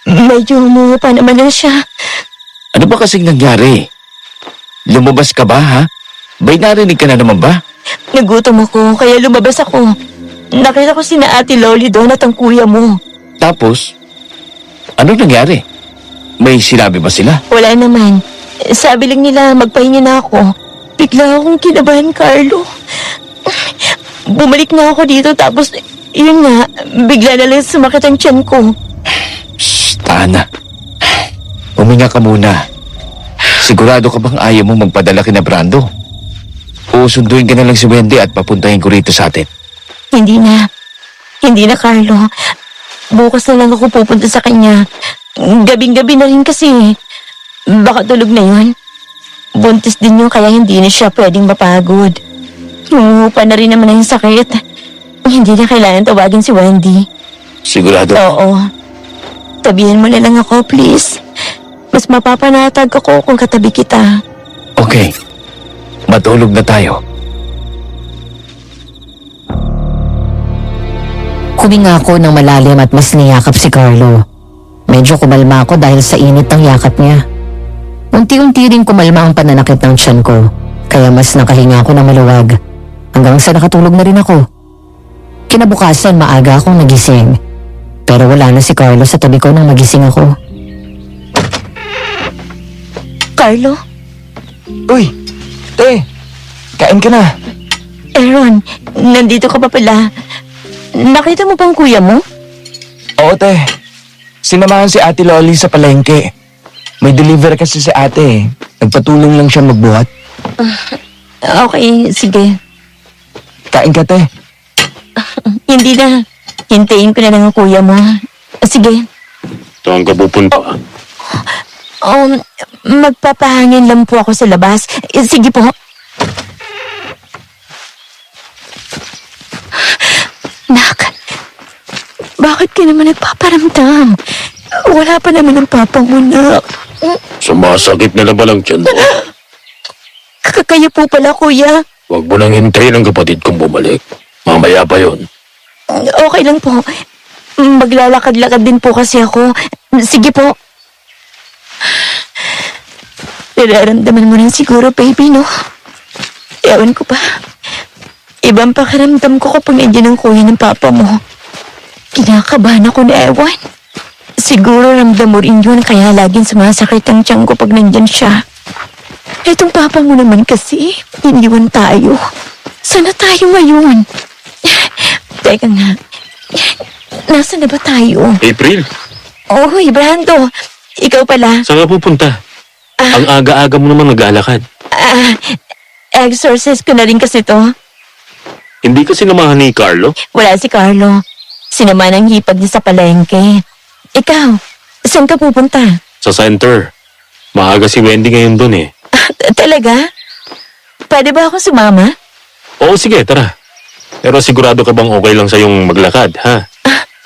Medyo humuho pa naman na siya. Ano ba kasing nangyari? Lumabas ka ba, ha? Bay narinig ka na naman ba? Nagutom ako, kaya lumabas ako. Nakita ko sina Ate Loli doon at ang kuya mo. Tapos, ano nangyari? May sinabi ba sila? Wala naman. Sabi lang nila magpahinga na ako. Bigla akong kinabahan, Carlo. Bumalik na ako dito tapos, yun nga, bigla na lang sumakit ang tiyan ko. Shh, Tana. Huminga ka muna. Sigurado ka bang ayaw mo magpadala kina Brando? O sunduin ka na lang si Wendy at papuntahin ko rito sa atin. Hindi na. Hindi na, Carlo. Bukas na lang ako pupunta sa kanya. Gabing-gabi na rin kasi. Baka tulog na yun. Buntis din yun kaya hindi na siya pwedeng mapagod. Humuhupa na rin naman na yung sakit. Hindi na kailangan tawagin si Wendy. Sigurado? Oo. Tabihan mo na lang ako, please. Mas mapapanatag ako kung katabi kita. Okay. Matulog na tayo. Huminga ako ng malalim at mas niyakap si Carlo. Medyo kumalma ako dahil sa init ng yakap niya. Unti-unti rin kumalma ang pananakit ng tiyan ko, kaya mas nakahinga ako ng maluwag. Hanggang sa nakatulog na rin ako. Kinabukasan maaga akong nagising. Pero wala na si Carlo sa tabi ko nang magising ako. Carlo? Uy, te, kain ka na. Aaron, nandito ka pa pala. Nakita mo bang kuya mo? Oo, te. Sinamahan si Ate Loli sa palengke. May deliver kasi si ate. Nagpatulong lang siya magbuhat. Okay, sige. Kain ka, te. Hindi na. Hintayin ko na lang ang kuya mo. Sige. Saan ka pupunta? Magpapahangin lang po ako sa labas. Sige po. Nak, bakit ka naman nagpaparamdam? Wala pa naman ang papa mo, nak. Sumasakit na naman ang tiyan mo. Kaya po pala, kuya. Huwag mo nang hintayin ang kapatid kong bumalik. Mamaya pa yon. Okay lang po. Maglalakad-lakad din po kasi ako. Sige po. Nararamdaman mo rin siguro, baby, no? Ewan ko pa. Ibang pakiramdam ko kapag nandiyan ang kuya ng papa mo. Kinakabahan ako na ewan. Siguro ramdam mo rin yun kaya laging sumasakit ang tiyan ko pag nandyan siya. Etong papa mo naman kasi, iniwan tayo. Sana tayo ngayon? Teka nga, nasa na ba tayo? April, Hoy, Brando, ikaw pala. saan ka pupunta? Ang aga-aga mo naman nag-aalakad. Exorcist ko na rin kasi to. Hindi ka sinamahan ni Carlo? Wala si Carlo. Sinama ng hipag niya sa palengke. Ikaw, saan ka pupunta? Sa center. Maaga si Wendy ngayon dun eh. Talaga? Pwede ba ako sumama? Oo, sige, tara. Pero sigurado ka bang okay lang sa'yong maglakad, ha?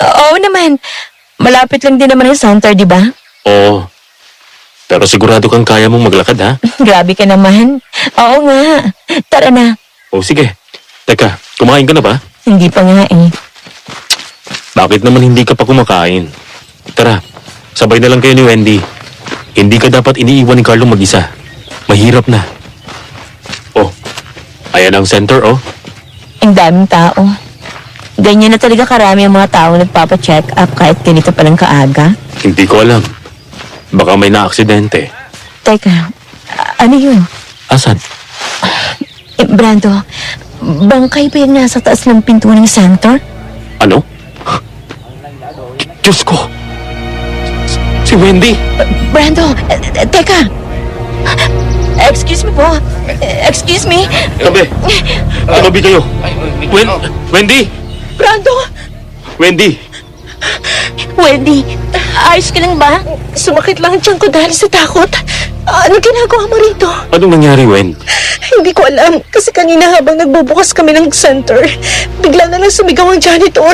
Oo naman. Malapit lang din naman ang center, di ba? Oo. Pero sigurado kang kaya mong maglakad, ha? Grabe ka naman. Oo nga. Tara na. Oo, sige. Teka, kumain ka na ba? Hindi pa nga eh. Bakit naman hindi ka pa kumakain? Tara, sabay na lang kayo ni Wendy. Hindi ka dapat iniiwan ni Carlo mag-isa. Mahirap na. Oh, ayan ang center, oh. Ang daming tao. Ganyan na talaga karami ang mga tao nagpapa-check up kahit ganito palang kaaga. Hindi ko alam. Baka may na-aksidente. Teka, ano yun? Asan? Brando, bangkay ba yung nasa taas ng pinto ng center? Ano? Diyos ko! Si Wendy! Brando, teka! Excuse me po. Excuse me. Tabi! Tabi kayo! Wendy! Brando! Wendy! Wendy, ayos ka lang ba? Sumakit lang ang tiyan ko dahil sa takot. Ano ginagawa mo rito? Anong nangyari, Wen? Hindi ko alam kasi kanina habang nagbubukas kami ng center, bigla na lang sumigaw ang janitor.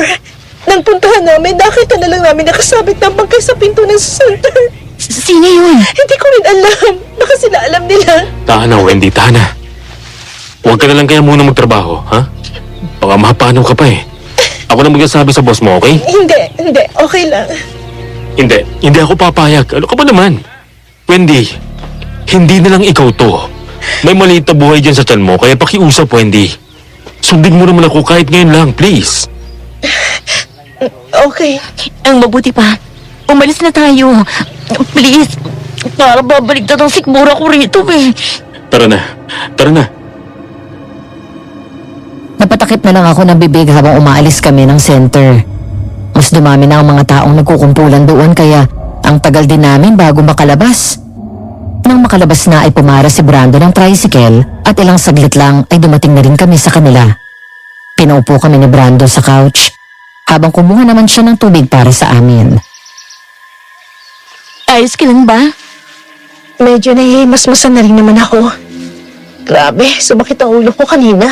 Nang puntahan namin, nakita na lang namin nakasabit na bangkay sa pinto ng center. Sino yun? Hindi ko rin alam. Baka sila alam nila. Tahan na, Wendy, tahan na. Huwag ka na lang kaya muna magtrabaho, ha? Baka mapanaw ka pa eh. Ako na magsasabi sa boss mo, okay? Hindi. Okay lang. Hindi ako papayag. Ano ka ba naman? Wendy, hindi na lang ikaw to. May maliit na buhay dyan sa tiyan mo, kaya pakiusap, Wendy. Sundin mo naman ako kahit ngayon lang, please. Okay. Ang mabuti pa, umalis na tayo. Please, para babalik na ng sikmura ko rito eh. Tara na. Napatakip na lang ako ng bibig habang umaalis kami ng center. Mas dumami na ang mga taong nagkukumpulan doon kaya ang tagal din namin bago makalabas. Nang makalabas na ay pumara si Brando ng tricycle at ilang saglit lang ay dumating na rin kami sa kanila. Pinaupo kami ni Brando sa couch habang kumuha naman siya ng tubig para sa amin. Ayos ka lang ba? Medyo nahihimasmasan na rin naman ako. Grabe, sumakit ang ulo ko kanina.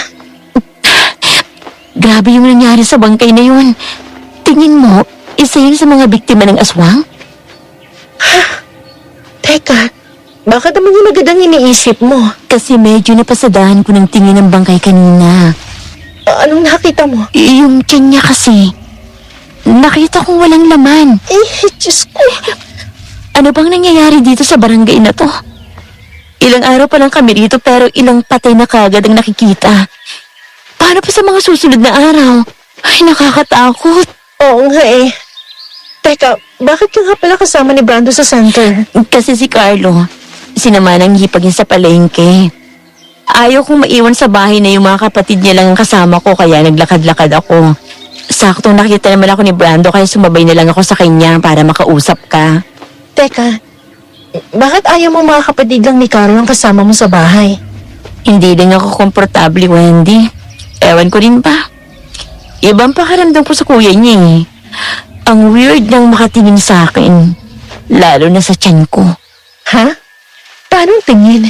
Grabe yung nangyari sa bangkay na yun. Tingin mo, isa yun sa mga biktima ng aswang? Teka, bakit naman yung agad ang iniisip mo? Kasi medyo napasadahan ko ng tingin ng bangkay kanina. Anong nakita mo? Yung tiyan niya kasi, Nakita kong walang laman. Diyos ko. Ano bang nangyayari dito sa barangay na to? Ilang araw pa lang kami rito pero ilang patay na kagad ang nakikita. Paano pa sa mga susunod na araw? Ay, nakakatakot. Oo nga eh. Teka, bakit ka nga pala kasama ni Brando sa center? Kasi si Carlo, sinama ng hipagin sa palengke. Ayaw kong maiwan sa bahay na yung mga kapatid niya lang ang kasama ko kaya naglakad-lakad ako. Saktong nakita naman ako ni Brando kaya sumabay na lang ako sa kanya para makausap ka. Teka, bakit ayaw mo mga kapatid lang ni Carlo ang kasama mo sa bahay? Hindi din ako komportable, Wendy. Ewan ko rin ba? Ibang pakaramdam ko sa kuya niya eh. Ang weird nang makatingin sa akin. Lalo na sa tiyan ko. Ha? Paano tingin?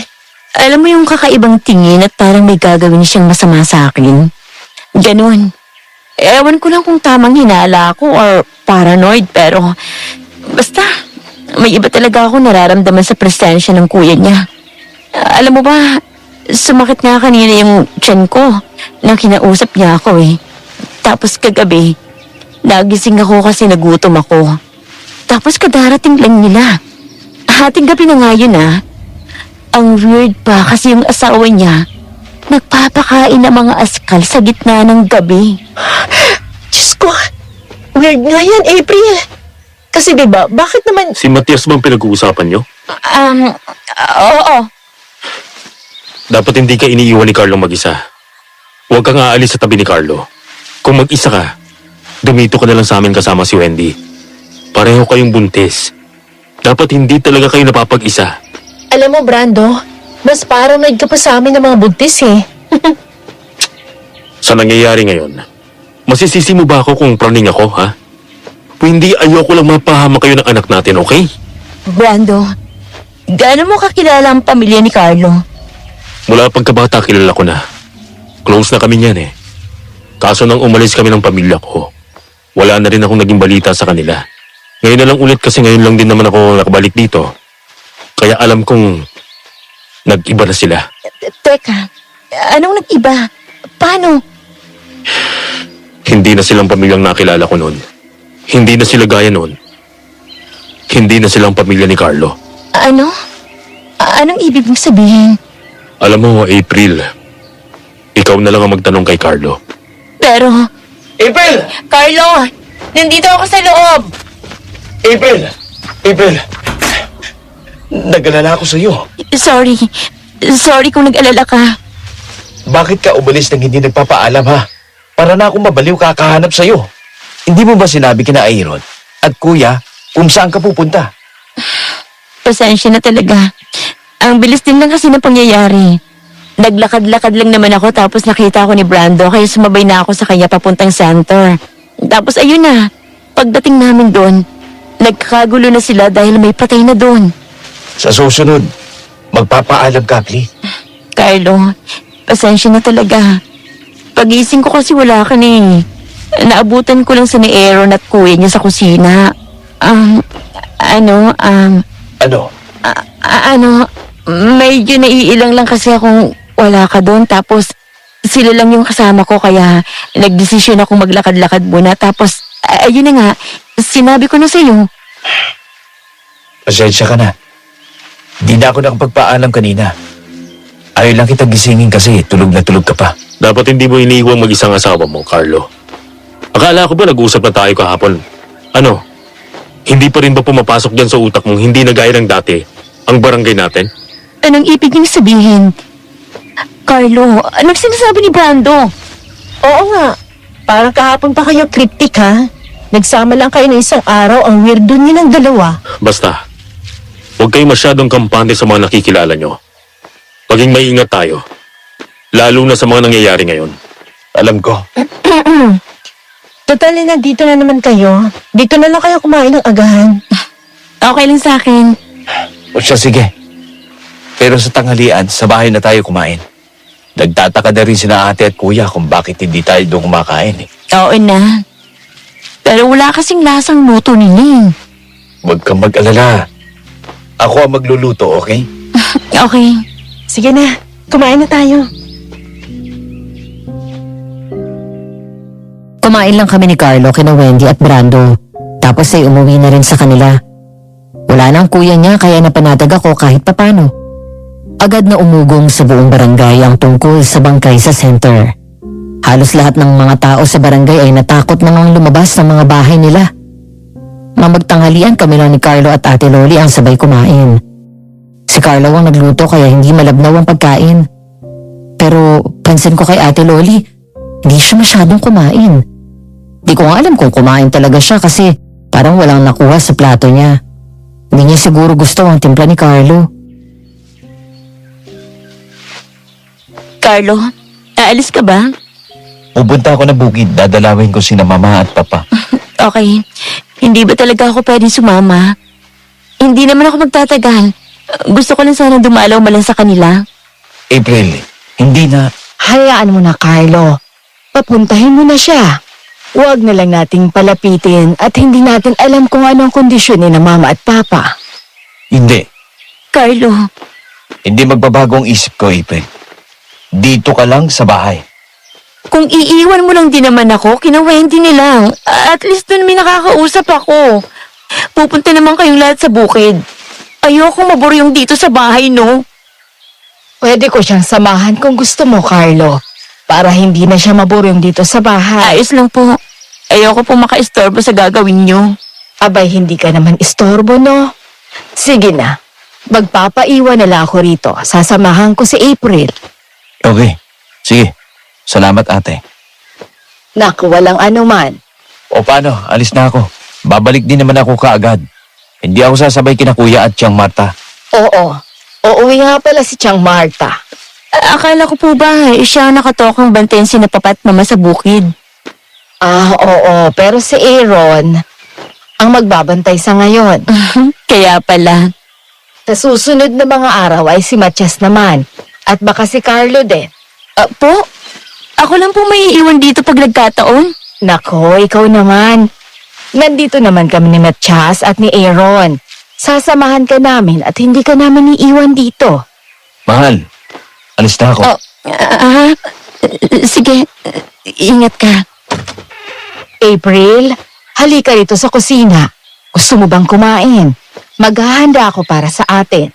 Alam mo yung kakaibang tingin at parang may gagawin siyang masama sa akin? Ganon. Ewan ko lang kung tamang hinala ako or paranoid pero basta may iba talaga ako nararamdaman sa presensya ng kuya niya. Alam mo ba, sumakit nga kanina yung tiyan ko nang kinausap niya ako eh. Tapos kagabi, nagising ako kasi nagutom ako. Tapos kadarating lang nila. Hating gabi na nga yun ah. Ang weird pa kasi yung asawa niya, nagpapakain ng mga askal sa gitna ng gabi. Diyos ko, weird nga yan, April. Kasi diba, bakit naman... Si Matias bang pinag-uusapan nyo? Oo. Dapat hindi ka iniiwan ni Carlo mag-isa. Huwag kang aalis sa tabi ni Carlo. Kung mag-isa ka, dumito ka na lang sa amin kasama si Wendy. Pareho kayong buntis. Dapat hindi talaga kayo napapag-isa. Alam mo, Brando, mas paranoid ka pa sa amin ng mga buntis eh. Sa nangyayari ngayon, masisisi mo ba ako kung praning ako, ha? Kung hindi, ayoko lang mapahama kayo ng anak natin, okay? Brando, gaano mo kakilala ang pamilya ni Carlo? Mula pagkabata, kilala ko na. Close na kami niyan eh. Kaso nang umalis kami ng pamilya ko, wala na rin akong naging balita sa kanila. Ngayon na lang ulit kasi ngayon lang din naman ako nakabalik dito. Kaya alam kong nag-iba na sila. Teka, anong nag-iba? Paano? Hindi na silang pamilyang nakilala ko noon. Hindi na sila gaya noon. Hindi na silang pamilya ni Carlo. Ano? Anong ibig mong sabihin? Alam mo, April, ikaw na lang ang magtanong kay Carlo. Pero, April! Carlo, nandito ako sa loob. April! April! Nag-alala ako sa'yo. Sorry. Sorry kung nag-alala ka. Bakit ka umalis nang hindi nagpapaalam ha? Para na akong mabaliw kakahanap sa'yo. Hindi mo ba sinabi kina Aaron at kuya kung saan ka pupunta? Pasensya na talaga. Ang bilis din lang kasi ng pangyayari. Naglakad-lakad lang naman ako tapos nakita ko ni Brando kaya sumabay na ako sa kanya papuntang center. Tapos ayun na, pagdating namin doon, nagkakagulo na sila dahil may patay na doon. Sa susunod, magpapaalam ka, please. Carlo, pasensya na talaga. Pagising ko kasi wala ka na eh. Naabutan ko lang sa ni Aaron at kuya niya sa kusina. Medyo naiilang lang kasi akong wala ka doon. Tapos sila lang yung kasama ko kaya nagdesisyon akong maglakad-lakad muna. Tapos ayun na nga, sinabi ko na sa'yo. Pasensya ka na. Di na ako nakapagpaalam kanina. Ayaw lang kitang gisingin kasi tulog na tulog ka pa. Dapat hindi mo iniiwang mag-isang asawa mo, Carlo. Akala ko ba nag-usap na tayo kahapon? Ano? Hindi pa rin ba pumapasok dyan sa utak mong hindi na gaya ng dati ang barangay natin? Anong ibig niyong sabihin? Carlo, anong sinasabi ni Brando? Oo nga, parang kahapon pa kayo cryptic ha. Nagsama lang kayo ng isang araw, ang weirdo niyo ng dalawa. Basta, huwag kayo masyadong kampante sa mga nakikilala nyo. Maging maingat tayo. Lalo na sa mga nangyayari ngayon. Alam ko. Total na dito na naman kayo. Dito na lang kayo kumain ng agahan. Okay lang sa akin. O siya, sige. Pero sa tanghalian, sa bahay na tayo kumain. Nagtataka na rin sina ate at kuya kung bakit hindi tayo doon kumakain eh. Oo na. Pero wala kasing lasang luto ni Ning. Huwag kang mag-alala. Ako ang magluluto, okay? Okay. Sige na, kumain na tayo. Kumain lang kami ni Carlo, kina Wendy at Brando. Tapos ay umuwi na rin sa kanila. Wala nang kuya niya kaya napanatag ako kahit papano. Agad na umugong sa buong barangay ang tungkol sa bangkay sa center. Halos lahat ng mga tao sa barangay ay natakot na ngang lumabas ng mga bahay nila. Mamagtanghalian kami lang ni Carlo at Ate Loli ang sabay kumain. Si Carlo ang nagluto kaya hindi malabnaw ang pagkain. Pero pansin ko kay Ate Loli, hindi siya masyadong kumain. Di ko nga alam kung kumain talaga siya kasi parang walang nakuha sa plato niya. Hindi niya siguro gusto ang timpla ni Carlo. Carlo, aalis ka ba? Pupunta ako na bukid, dadalawin ko sina mama at papa. Okay. Hindi ba talaga ako pwedeng sumama? Hindi naman ako magtatagal. Gusto ko lang sana dumalaw malang sa kanila. April, hindi na. Hayaan mo na, Carlo. Papuntahin mo na siya. Huwag na lang nating palapitin at hindi natin alam kung anong kondisyon ni na mama at papa. Hindi. Carlo, Hindi magbabago ang isip ko, April. Dito ka lang sa bahay. kung iiwan mo lang din naman ako, kina Wendy nilang. At least dun may nakakausap ako. Pupunta naman kayong lahat sa bukid. Ayoko maburyong dito sa bahay, no? Pwede ko siyang samahan kung gusto mo, Carlo. Para hindi na siya maburyong dito sa bahay. Ayos lang po. Ayoko po maka-istorbo sa gagawin nyo. Abay, hindi ka naman istorbo, no? Sige na. Magpapaiwan na lang ako rito. Sasamahan ko si April. Okay. Sige. Salamat, ate. Naku, walang anuman. O paano, alis na ako. Babalik din naman ako kaagad. Hindi ako sasabay kina Kuya at Tiyang Marta. Oo. Uuwi nga pala si Chang Marta. Akala ko po ba, siya ang nakatokang bantayan si na papa at mama sa bukid. Ah, oo. Pero si Aaron ang magbabantay sa ngayon. Kaya pala. Sa susunod na mga araw ay si Matias naman. At baka si Carlo din. Po? Ako lang po may iiwan dito pag nagkataon. Nako, ikaw naman. Nandito naman kami ni Matias at ni Aaron. Sasamahan ka namin at hindi ka namin iiwan dito. Mahal, alis na ako. Sige, ingat ka. April, halika rito sa kusina. Gusto mo bang kumain? Maghahanda ako para sa atin.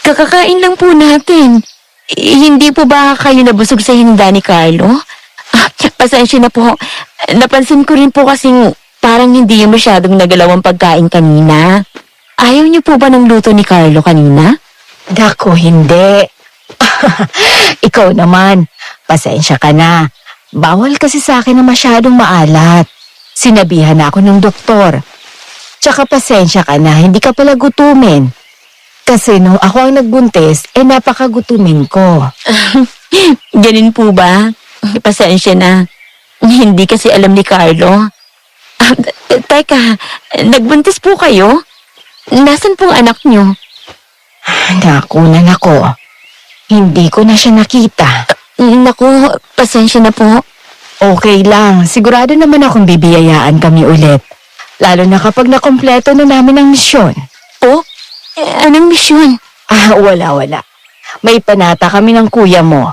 Kakakain lang po natin. Hindi po ba kayo nabusog sa hinda ni Carlo? Pasensya na po. Napansin ko rin po kasing parang hindi yung masyadong nagalaw ang pagkain kanina. Ayaw niyo po ba ng luto ni Carlo kanina? Dako, hindi. Ikaw naman, pasensya ka na. Bawal kasi sa akin na masyadong maalat. Sinabihan na ako ng doktor. Tsaka pasensya ka na, hindi ka pala gutumin. Kasi nung ako ang nagbuntis, napakagutumin ko. Ganun po ba? Pasensya na. Hindi kasi alam ni Carlo. Teka, nagbuntis po kayo? Nasaan pong anak niyo? Nakunan ako. Hindi ko na siya nakita. Naku, pasensya na po. Okay lang, sigurado naman akong bibiyayaan kami ulit. Lalo na kapag nakompleto na namin ang misyon. Po? Anong misyon? Wala. May panata kami ng kuya mo.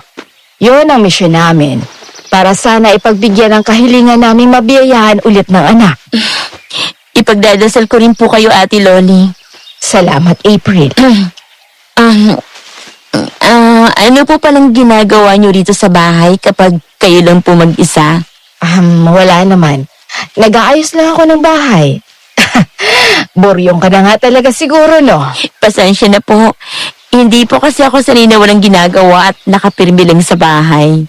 Yun ang misyon namin. Para sana ipagbigyan ng kahilingan namin mabiyayaan ulit ng anak. Ipagdadasal ko rin po kayo, Ate Loli. Salamat, April. Ano po palang ginagawa niyo rito sa bahay kapag kayo lang po mag-isa? Wala naman. Nag-aayos lang ako ng bahay. Boryong ka na nga talaga siguro, no? Pasensya na po. Hindi po kasi ako sanay na walang ginagawa at nakapirmi lang sa bahay.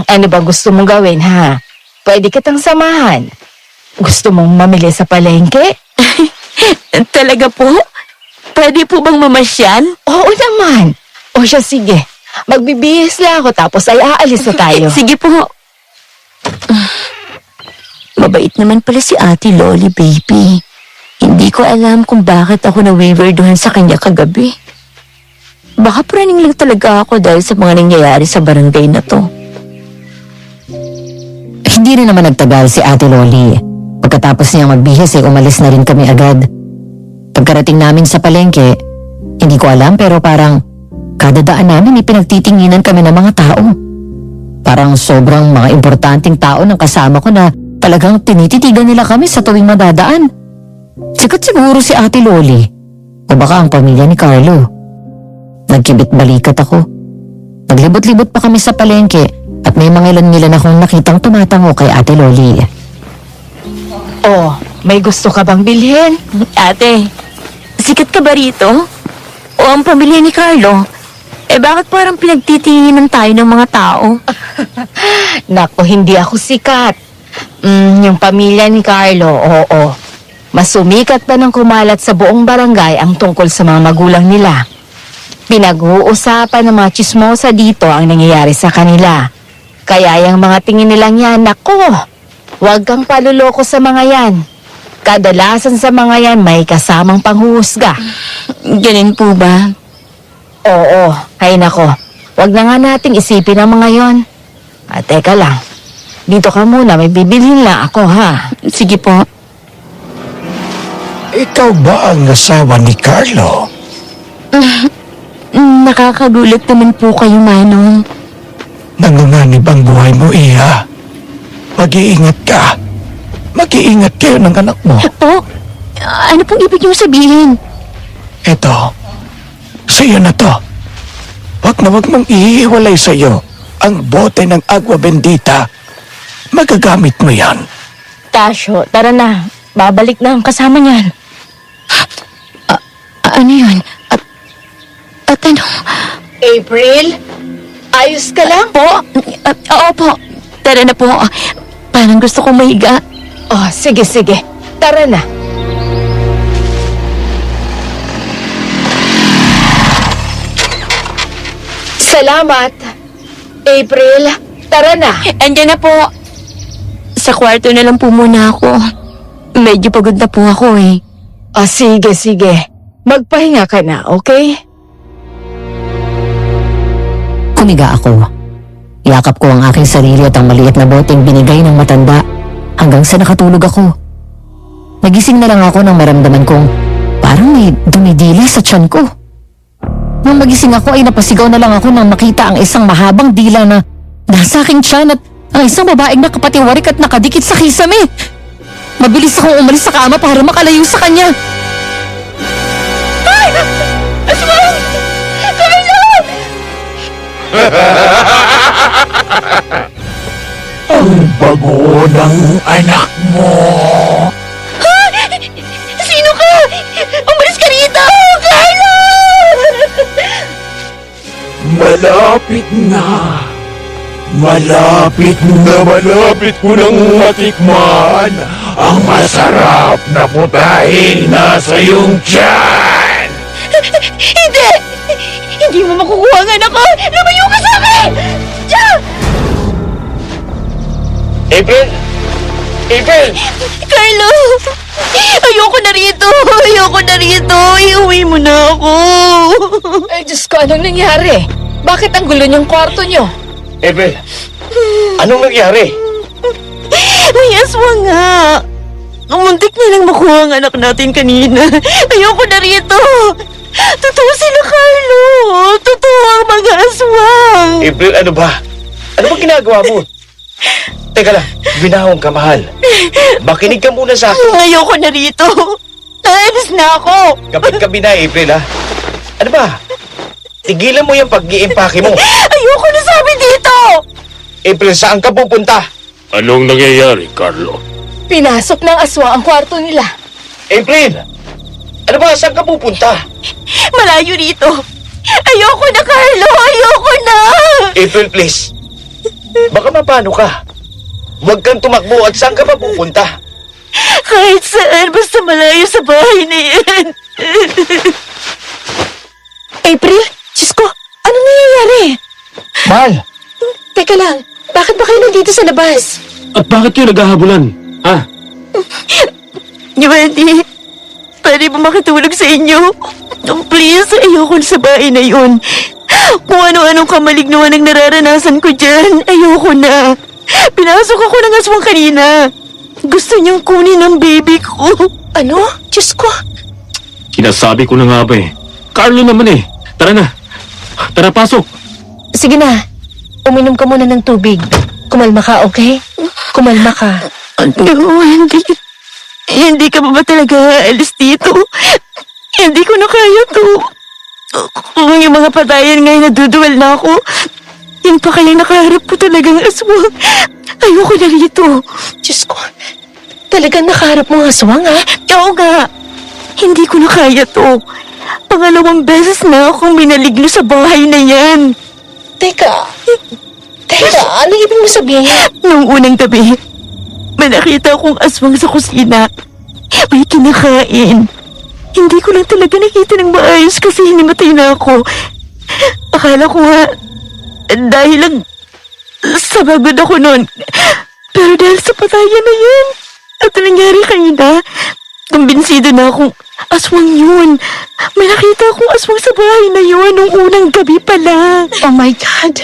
Ano ba gusto mong gawin, ha? Pwede kitang samahan. Gusto mong mamili sa palengke? Talaga po? Pwede po bang mamasyal? Oo naman. O siya, sige. Magbibihis lang ako tapos ay aalis na tayo. Sige po. Mabait naman pala si Ate Loli, baby. Hindi ko alam kung bakit ako na-waverduhan sa kanya kagabi. Baka praning lang talaga ako dahil sa mga nangyayari sa barangay na to. Hindi rin naman nagtagal si Ate Loli. Pagkatapos niyang magbihis ay umalis na rin kami agad. Pagkarating namin sa palengke, hindi ko alam pero parang kada daan namin ipinagtitinginan kami ng mga tao. Parang sobrang mga importanteng tao ng kasama ko na talagang tinititigan nila kami sa tuwing madadaan. Sikat siguro si Ate Loli. O baka ang pamilya ni Carlo. Nagkibit balikat ako. Naglibot-libot pa kami sa palengke at may mga ilan-ilan akong nakitang tumatango kay Ate Loli. Oh, may gusto ka bang bilhin? Ate, sikat ka ba rito? O ang pamilya ni Carlo? Bakit parang pinagtitinginan tayo ng mga tao? Naku, hindi ako sikat. Yung pamilya ni Carlo, oo. Mas sumikat pa ng kumalat sa buong barangay ang tungkol sa mga magulang nila. Pinag-uusapan ng mga chismosa dito ang nangyayari sa kanila. Kaya yung mga tingin nilang yan, naku, huwag kang paluloko sa mga yan. Kadalasan sa mga yan may kasamang panghuhusga. Ganun po ba? Oo, ay nako. Huwag na nga nating isipin ang mga yon. At teka lang, dito ka muna, may bibilhin lang ako ha. Sige po. Ikaw ba ang asawa ni Carlo? Nakakagulat naman po kayo, Manong. Nangunganib ang buhay mo, Iha. Mag-iingat ka. Mag-iingat kayo ng anak mo. Po? Ano pong ibig niyong sabihin? Ito, sa'yo na to. Wag na wag mong ihiwalay sa'yo ang bote ng agua bendita. Magagamit mo yan. Tasyo, tara na. Babalik na ang kasama niyan. Ano yun? At ano? April? Ayos ka lang? Po? Oo po. Tara na po. Parang gusto kong mahiga. Oh, sige, sige. Tara na. Salamat. April, tara na. Andiyan na po. Sa kwarto na lang po muna ako. Medyo pagod na po ako eh. Oh, sige, sige. Magpahinga ka na, okay? Kumiga ako. Yakap ko ang aking sarili at ang maliit na boteng binigay ng matanda hanggang sa nakatulog ako. Nagising na lang ako nang maramdaman kong parang may dumidila sa tiyan ko. Nang magising ako ay napasigaw na lang ako nang makita ang isang mahabang dila na nasa aking tiyan at ang isang babaeng nakapatiwarik at nakadikit sa kisame. Mabilis akong umalis sa kama para makalayo sa kanya. Ang bago ng anak mo. Sino ka? Umalis ka rito! Carlo! Malapit na. Malapit ko nang matikman ang masarap na putahing nasa iyong tiyan. Hindi! Hindi mo makukuha ang anak ko! Lumayo ka sa akin! Diyan! April! April! Carlo! Ayoko na rito! Ayoko na rito! Iuwi mo na ako! Ay, Diyos ko, anong nangyari? Bakit ang gulo niyong kwarto niyo? April! Anong nangyari? May aswang nga! Muntik na lang makuha ang anak natin kanina. Ayoko na rito! Totoo sila, Carlo! Totoo ang mga aswang! April, ano ba? Ano ba ginagawa mo? Teka lang, binahong ka, mahal. Makinig ka muna sa akin. Ayoko na rito! Naalis na ako! Kapit-kabi na, April, ha? Ano ba? Tigilan mo yung pag-iimpake mo. Ayoko na sabi dito! April, saan ka pupunta? Anong nangyayari, Carlo? Pinasok ng aswang ang kwarto nila. April! Ano ba? Saan ka pupunta? Malayo rito! Ayoko na, Carlo! Ayoko na! April, please. Baka mapano ka. Huwag kang tumakbo at saan ka pa pupunta? Kahit saan, basta malayo sa bahay na yan. April? Diyos ko, anong nangyayari? Mahal! Teka lang, bakit ba kayo nandito sa labas? At bakit kayo naghahabulan? Ha? Wendy, pwede ba makitulog sa inyo? Please, ayoko na sa bahay na yun. Kung ano-anong kamalignuhan ang nararanasan ko dyan, ayoko na. Pinasok ako ng aswang kanina. Gusto niyang kunin ang baby ko. Ano? Diyos ko. Sinasabi ko na nga ba eh. Carlo naman eh. Tara na. Tara, pasok. Sige na. Uminom ka muna ng tubig. Kumalma ka, okay? Kumalma ka. No, hindi ka ba talaga aalis dito? Hindi ko na kaya to. Kung yung mga patayan ngayon naduduwal na ako, yun pa kaya nakaharap ko talagang aswang. Ayoko na rito. Diyos ko, talagang nakaharap mo ang aswang, ha? Oo nga, hindi ko na kaya to. Pangalawang beses na akong minaligno sa bahay na yan. Teka, ano ibig mo sabihin? Nung unang gabi, may nakita akong aswang sa kusina. May kinakain. Hindi ko lang talaga nakita ng maayos kasi hinimatay na ako. Akala ko nga, dahil lang sa bagod ako noon. Pero dahil sa patayan na yun, at nangyari kanina, kumbinsido na akong aswang yun. May nakita akong aswang sa bahay na yun nung unang gabi pa lang. Oh my God.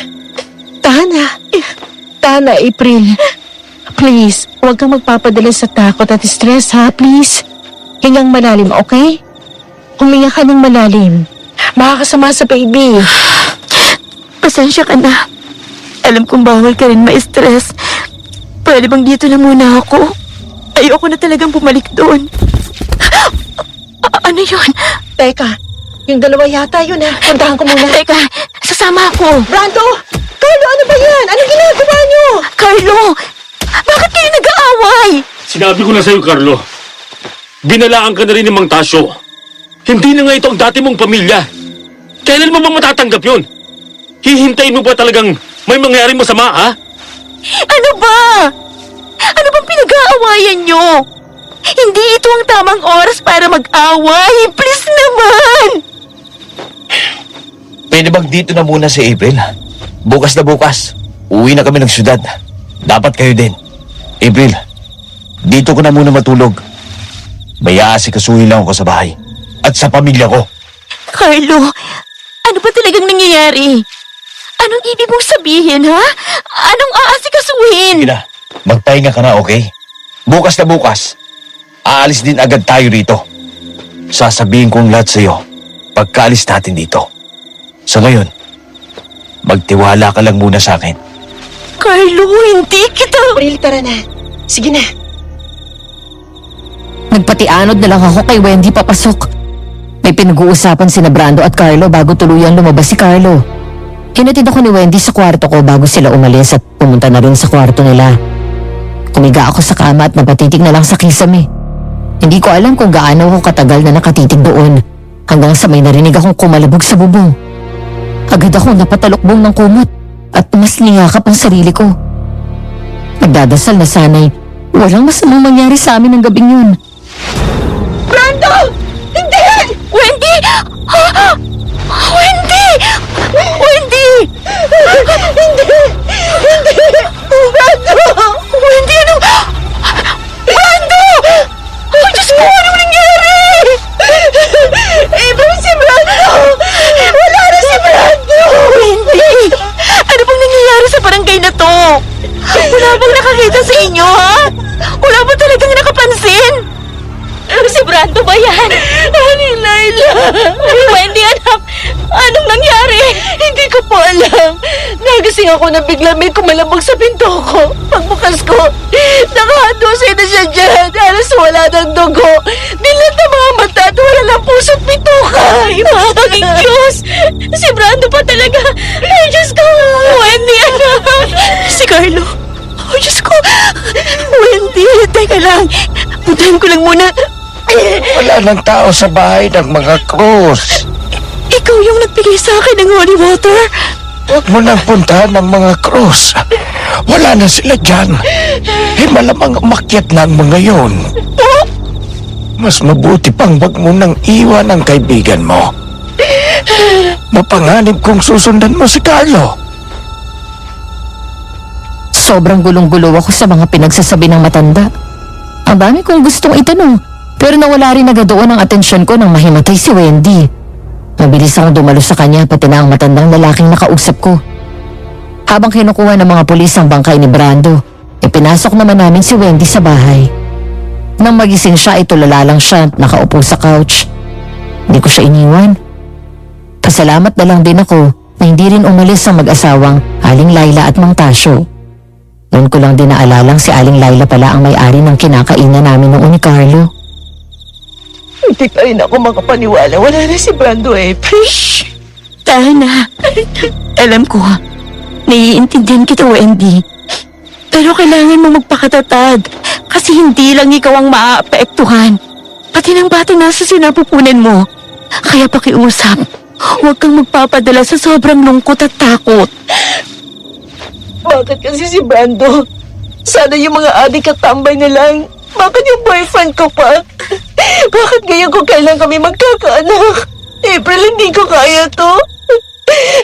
Tana, April. Please, huwag kang magpapadala sa takot at stress, ha? Please. Hingang malalim, okay? Huminga ka ng malalim. Makakasama sa baby. Pasensya ka na. Alam kong bawal ka rin ma-stress. Pwede bang dito na muna ako? Ayoko na talagang bumalik doon. Ano yun? Teka, yung dalawa yata yun, ha? Puntahan ko muna. Teka, sasama ako. Brando! Carlo, ano ba yan? Anong ginagawa niyo? Carlo, bakit kayo nag-aaway? Sinabi ko na sa'yo, Carlo. Binalaan ka na rin ni Mang Tasyo. Hindi na nga ito ang dati mong pamilya. Kailan mo bang matatanggap yun? Hihintayin mo ba talagang may mangyari masama, ha? Ano ba? Ano bang pinag-aawayan nyo? Hindi ito ang tamang oras para mag-away. Please naman! Pwede bang dito na muna si April? Bukas na bukas. Uwi na kami ng syudad. Dapat kayo din. April, dito ko na muna matulog. May aasikasuhin lang ako sa bahay. At sa pamilya ko. Carlo, ano ba talagang nangyayari? Anong ibig mong sabihin, ha? Anong aasikasuhin? Sige na, magpahinga ka na, okay? Bukas na bukas, aalis din agad tayo rito. Sasabihin kong lahat sa'yo pagkaalis natin dito. So ngayon, magtiwala ka lang muna sa akin. Carlo, hindi kita... April, tara na. Sige na. Nagpatianod na lang ako kay Wendy papasok. May pinag-uusapan sina Brando at Carlo bago tuluyang lumabas si Carlo. Hinatid ako ni Wendy sa kwarto ko bago sila umalis at pumunta na rin sa kwarto nila. Kumiga ako sa kama at napatitig na lang sa kisame. Hindi ko alam kung gaano ako katagal na nakatitig doon hanggang sa may narinig akong kumalabog sa bubong. Agad akong napatalokbong ng kumot at mas niyakap ang sarili ko. Nagdadasal na sana'y walang masamang mangyari sa amin ng gabing yun. Brando! Hindi! Wendy! Ha? Wendy! Wendy! Hindi! Brando! Wendy, ano? Brando! Oh, Diyos ko, ano nangyari? Ibang si Brando! Wala na si Brando! Wendy! Ano bang nangyayari sa barangay na to? Wala bang nakakita sa inyo, ha? Wala ba talagang nakapansin? Si Brando ba yan? Aning Laila! Wendy, anak! Anong nangyari? Hindi ko po alam. Nagising ako na bigla may kumalabog sa pinto ko. Pagbukas ko, nakahandusay na siya dyan. Halos wala ng dugo. Dilat na mga mata at wala ng puso't bituka. Ay, mga Diyos! Si Brando pa talaga. Ay, Diyos ko! Wendy, anak! Si Carlo. Oh, Diyos ko! Wendy, teka lang. Puntahan ko lang muna. Wala ng tao sa bahay ng mga Cruz. Ikaw yung nagbigay sa akin ng holy water? Huwag mo nang puntahan ng mga Cruz. Wala na sila dyan. Malamang umakyat na ang mga yun. Mas mabuti pang wag mo nang iwan ang kaibigan mo. Mapanganib kung susundan mo si Carlo. Sobrang gulong-gulo ako sa mga pinagsasabi ng matanda. Ang dami kong gustong itanong, pero nawala rin agad doon ang atensyon ko nang mahimatay si Wendy. Mabilis akong dumalo sa kanya pati na ang matandang lalaking nakausap ko. Habang kinukuha ng mga pulis ang bangkay ni Brando, ipinasok naman namin si Wendy sa bahay. Nang magising siya, itulala lang siya at nakaupo sa couch. Hindi ko siya iniwan. Pasalamat na lang din ako na hindi rin umalis ang mag-asawang Aling Laila at Mang Tasyo. Noon ko lang din naalalang si Aling Laila pala ang may-ari ng kinakainan namin noon ni Carlo. Hindi pa rin ako makapaniwala. Wala na si Brando, April. Tana. Alam ko, naiintindihan kita, Wendy. Pero kailangan mo magpakatatag kasi hindi lang ikaw ang maaapektuhan. Pati ng batang nasa sinapupunan mo. Kaya pakiusap, huwag kang magpapadala sa sobrang lungkot at takot. Bakit kasi si Brando? Sana yung mga adik at tambay na lang. Bakit yung boyfriend ko pa? Bakit ngayon kung kailan kami magkakaanak? April, hindi ko kaya to.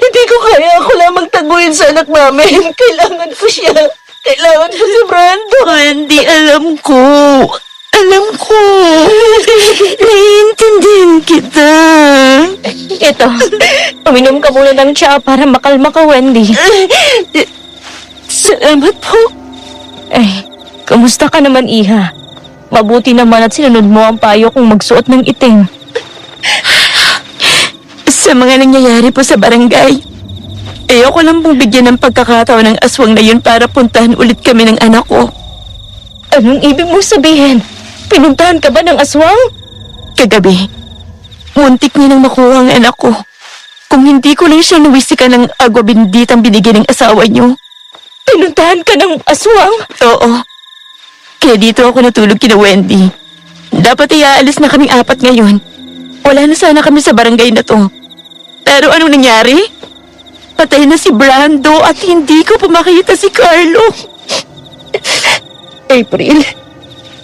Hindi ko kaya ako lamang taguin sa anak namin. Kailangan ko siya. Kailangan ko si Brando. Hindi, alam ko. Alam ko. Naiintindihan kita. Ito, uminom ka muna ng tsaa para makalma ka, Wendy. Salamat po. Kamusta ka naman, Iha? Mabuti naman at sinunod mo ang payo kong magsuot ng itim. Sa mga nangyayari po sa barangay, ayoko lang pong bigyan ng pagkakataon ng aswang na yun para puntahan ulit kami ng anak ko. Anong ibig mong sabihin? Pinuntahan ka ba ng aswang? Kagabi, muntik niya nang makuha ang anak ko. Kung hindi ko lang siya nuwisikan ng agwa benditang binigyan ng asawa niyo. Pinuntahan ka ng aswang? Oo. Kaya dito ako natulog kina Wendy. Dapat iaalis na kaming apat ngayon. Wala na sana kami sa barangay na to. Pero anong nangyari? Patay na si Brando at hindi ko pa makita si Carlo. April,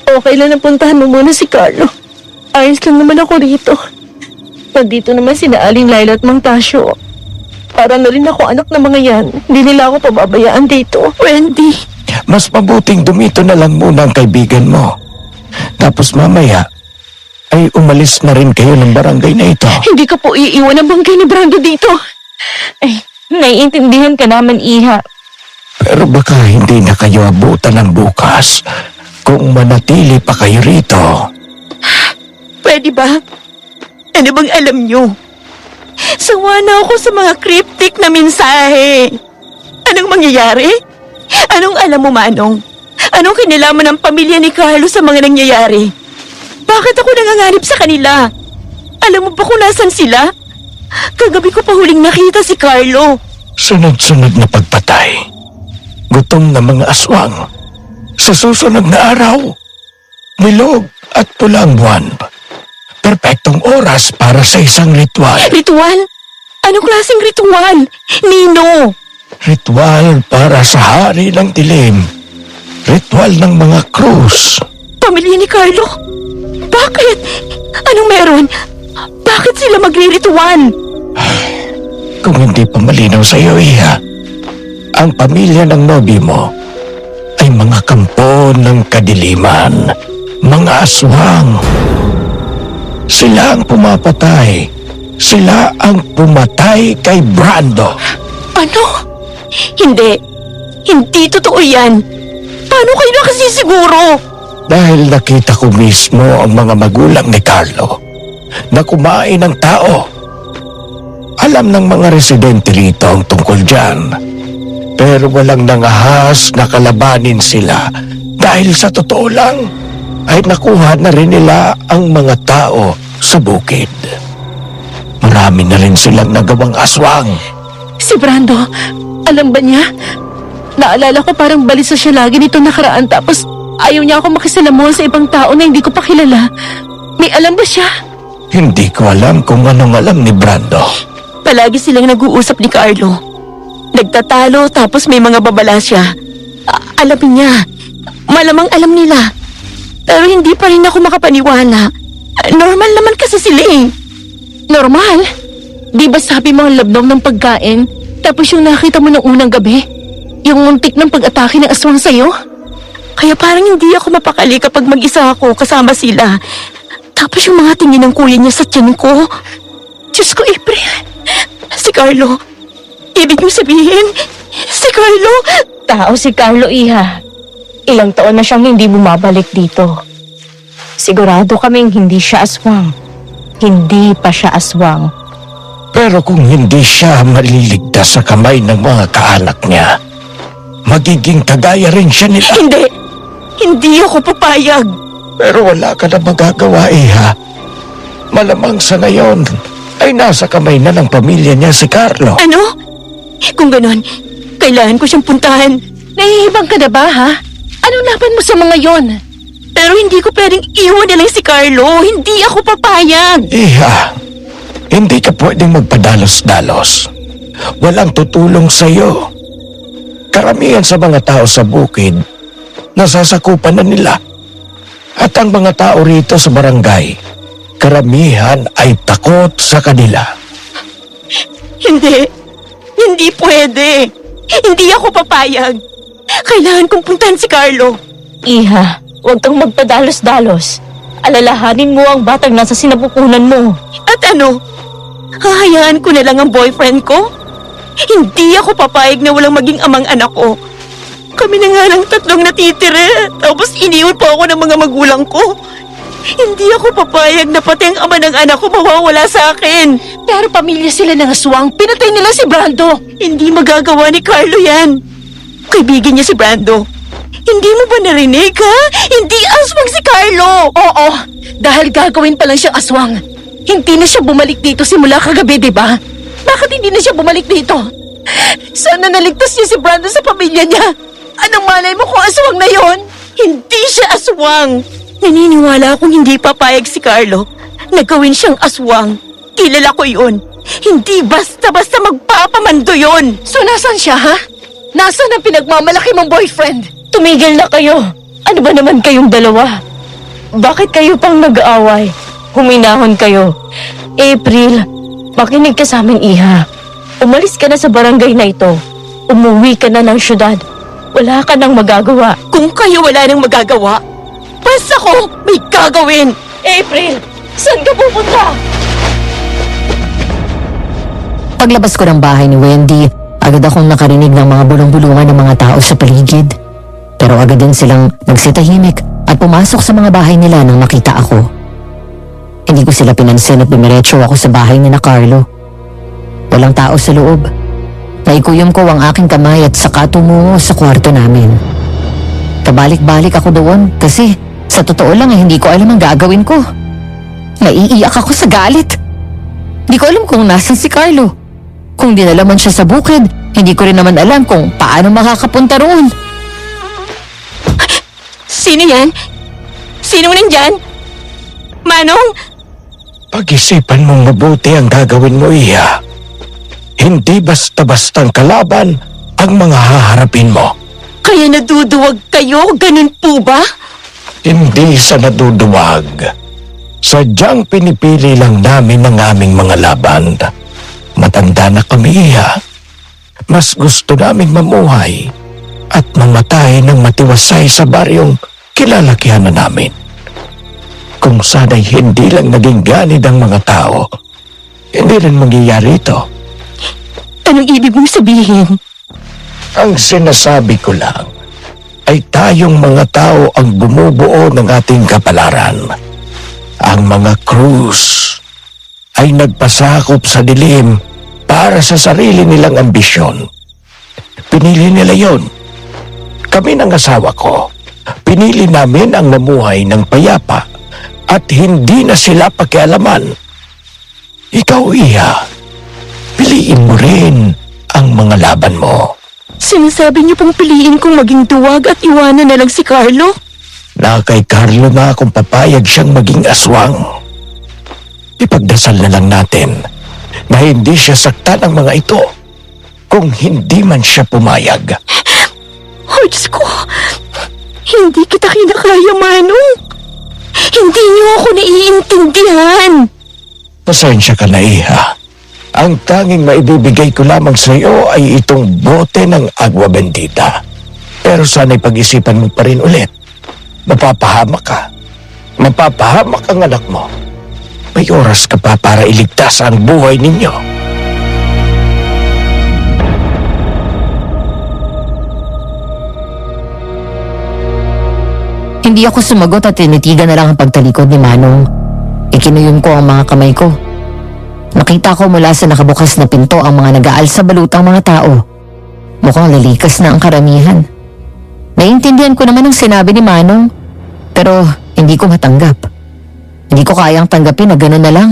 okay lang napuntahan mo muna si Carlo. Ayos lang naman ako rito. Nandito naman sina Aling Laila at Mang Tasyo. Para na rin ako anak ng mga yan. Hindi nila ako pababayaan dito. Wendy, Mas mabuting dumito na lang muna ang kaibigan mo. Tapos mamaya, ay umalis na rin kayo ng barangay na ito. Hindi ka po iiwan ang bangkay ni Brando dito. Naiintindihan ka naman, Iha. Pero baka hindi na kayo abutan ng bukas kung manatili pa kayo rito. pwede ba? Ano bang alam nyo? Sawa na ako sa mga cryptic na mensahe. Anong mangyayari? Anong alam mo, Manong? Anong kinalaman ng pamilya ni Carlo sa mga nangyayari? Bakit ako nanganganib sa kanila? Alam mo ba kung nasan sila? Kagabi ko pa huling nakita si Carlo. Sunod-sunod na pagpatay. Gutom na mga aswang. Sa susunod na araw, nilog at pulang buwan. Perpektong oras para sa isang ritual. Ritual? Anong klaseng ritual? Nino? Ritual para sa hari ng dilim. Ritual ng mga krus. Pamilya ni Carlo? Bakit? Anong meron? Bakit sila magre-ritual? Kung hindi pa malinaw sa iyo, Iha, ang pamilya ng nobyo mo ay mga kampo ng kadiliman, mga aswang. Sila ang pumapatay. Sila ang pumatay kay Brando. Ano? Hindi. Hindi totoo yan. Paano kayo nakasisiguro? Dahil nakita ko mismo ang mga magulang ni Carlo na kumain ng tao. Alam ng mga residente rito ang tungkol dyan. Pero walang nangahas na kalabanin sila dahil sa totoo lang ay nakuha na rin nila ang mga tao sa bukid. Marami na rin silang nagawang aswang. Si Brando, alam ba niya? Naalala ko parang balisa siya lagi nito nakaraan tapos ayaw niya ako makisalamuha sa ibang tao na hindi ko pa kilala. May alam ba siya? Hindi ko alam kung anong alam ni Brando. Palagi silang nag-uusap ni Carlo. Nagtatalo tapos may mga babala siya. Alam niya. Malamang alam nila. Pero hindi pa rin ako makapaniwala. Normal naman kasi sila eh. Normal? Di ba sabi mo ang labnong ng pagkain tapos yung nakita mo ng unang gabi? Yung muntik ng pag-atake ng aswang sa'yo? Kaya parang hindi ako mapakali kapag mag-isa ako kasama sila. Tapos yung mga tingin ng kuya niya sa tiyan ko. Diyos ko, April. Si Carlo. Ibig mo sabihin, si Carlo. Tao si Carlo, Iha. Ilang taon na siyang hindi bumabalik dito. Sigurado kaming hindi siya aswang. Hindi pa siya aswang. Pero kung hindi siya maliligtas sa kamay ng mga kaanak niya, magiging kagaya rin siya nila. Hindi! Hindi ako papayag! Pero wala ka na magagawa, Iha. Malamang sa ngayon ay nasa kamay na ng pamilya niya si Carlo. Ano? Kung ganon, kailangan ko siyang puntahan. Nahihibang ka na ba, ha? Anong laban mo sa mga yon? Pero hindi ko pwedeng iwan na lang si Carlo. Hindi ako papayag. Iha, hindi ka pwedeng magpadalos-dalos. Walang tutulong sa iyo. Karamihan sa mga tao sa bukid, nasasakupan na nila. At ang mga tao rito sa barangay, karamihan ay takot sa kanila. Hindi. Hindi pwede. Hindi ako papayag. Kailangan kong puntahan si Carlo. Iha, huwag kang magpadalos-dalos. Alalahanin mo ang batang nasa sinapupunan mo. At ano? Hahayaan ko na lang ang boyfriend ko? Hindi ako papayag na walang maging amang anak ko. Kami na nga lang tatlong natitire, tapos iniwan pa ako ng mga magulang ko. Hindi ako papayag na pati ang ama ng anak ko mawawala sa akin. Pero pamilya sila ng aswang. Pinatay nila si Brando. Hindi magagawa ni Carlo yan. Kaibigan niya si Brando. Hindi mo ba narinig, ha? Hindi aswang si Carlo! Oo, dahil gagawin pa lang siyang aswang. Hindi na siya bumalik dito simula kagabi, di ba? Bakit hindi na siya bumalik dito? Sana naligtas niya si Brando sa pamilya niya. Anong malay mo kung aswang na yon? Hindi siya aswang. Naniniwala akong hindi papayag si Carlo na gawin siyang aswang. Kilala ko yun. Hindi basta-basta magpapamando yun. So nasan siya, ha? Nasaan ang pinagmamalaki mong boyfriend? Tumigil na kayo. Ano ba naman kayong dalawa? Bakit kayo pang nag-aaway? Huminahon kayo. April, makinig ka sa amin, Iha. Umalis ka na sa barangay na ito. Umuwi ka na ng syudad. Wala ka nang magagawa. Kung kayo wala nang magagawa, basta ko may gagawin. April, saan ka pupunta? Paglabas ko ng bahay ni Wendy, agad akong nakarinig ng mga bulong-bulungan ng mga tao sa paligid. Pero agad din silang nagsitahimik at pumasok sa mga bahay nila nang makita ako. Hindi ko sila pinansin at dumiretso ako sa bahay ni na Carlo. Walang tao sa loob. Naikuyom ko ang aking kamay at saka tumungo sa kwarto namin. Kabalik-balik ako doon kasi sa totoo lang hindi ko alam ang gagawin ko. Naiiyak ako sa galit. Hindi ko alam kung nasan si Carlo. Kung dinala man siya sa bukid, hindi ko rin naman alam kung paano makakapunta roon. Sino yan? Sino nandyan? Manong? Pag-isipan mong mabuti ang gagawin mo, Iha. Hindi basta-bastang kalaban ang mga haharapin mo. Kaya naduduwag kayo? Ganun po ba? Hindi sa naduduwag. Sadyang pinipili lang namin ang aming mga laban. Matanda na kami, Iha. Mas gusto naming mamuhay at mamatay ng matiwasay sa baryong kilalakihan na namin. Kung sana'y hindi lang naging ganid ang mga tao, hindi rin mangyayari ito. Anong ibig mong sabihin? Ang sinasabi ko lang ay tayong mga tao ang bumubuo ng ating kapalaran. Ang mga Cruz ay nagpasakop sa dilim para sa sarili nilang ambisyon. Pinili nila yon. Kami ng asawa ko, pinili namin ang namuhay ng payapa at hindi na sila pakialaman. Ikaw, Iha, piliin mo rin ang mga laban mo. Sinasabi niyo pong piliin kong maging duwag at iwanan na lang si Carlo? Na kay Carlo na kung papayag siyang maging aswang. Ipagdasal na lang natin na hindi siya saktan ng mga ito kung hindi man siya pumayag. Oh, Diyos ko! Hindi kita kinakaya, Manong! Hindi niyo ako naiintindihan! Pasensya ka na, Iha. Ang tanging maibibigay ko lamang sa iyo ay itong bote ng agwa bendita. Pero sana'y pag-isipan mo pa rin ulit. Mapapahamak ka. Mapapahamak ang anak mo. May oras ka pa para iligtas ang buhay ninyo. Hindi ako sumagot at tinitigan na lang ang pagtalikod ni Manong. Ikinuyom ko ang mga kamay ko. Nakita ko mula sa nakabukas na pinto ang mga nag-aalsa balutang mga tao. Mukhang lalikas na ang karamihan. Naiintindihan ko naman ang sinabi ni Manong, pero hindi ko matanggap. Hindi ko kayang tanggapin na gano'n na lang.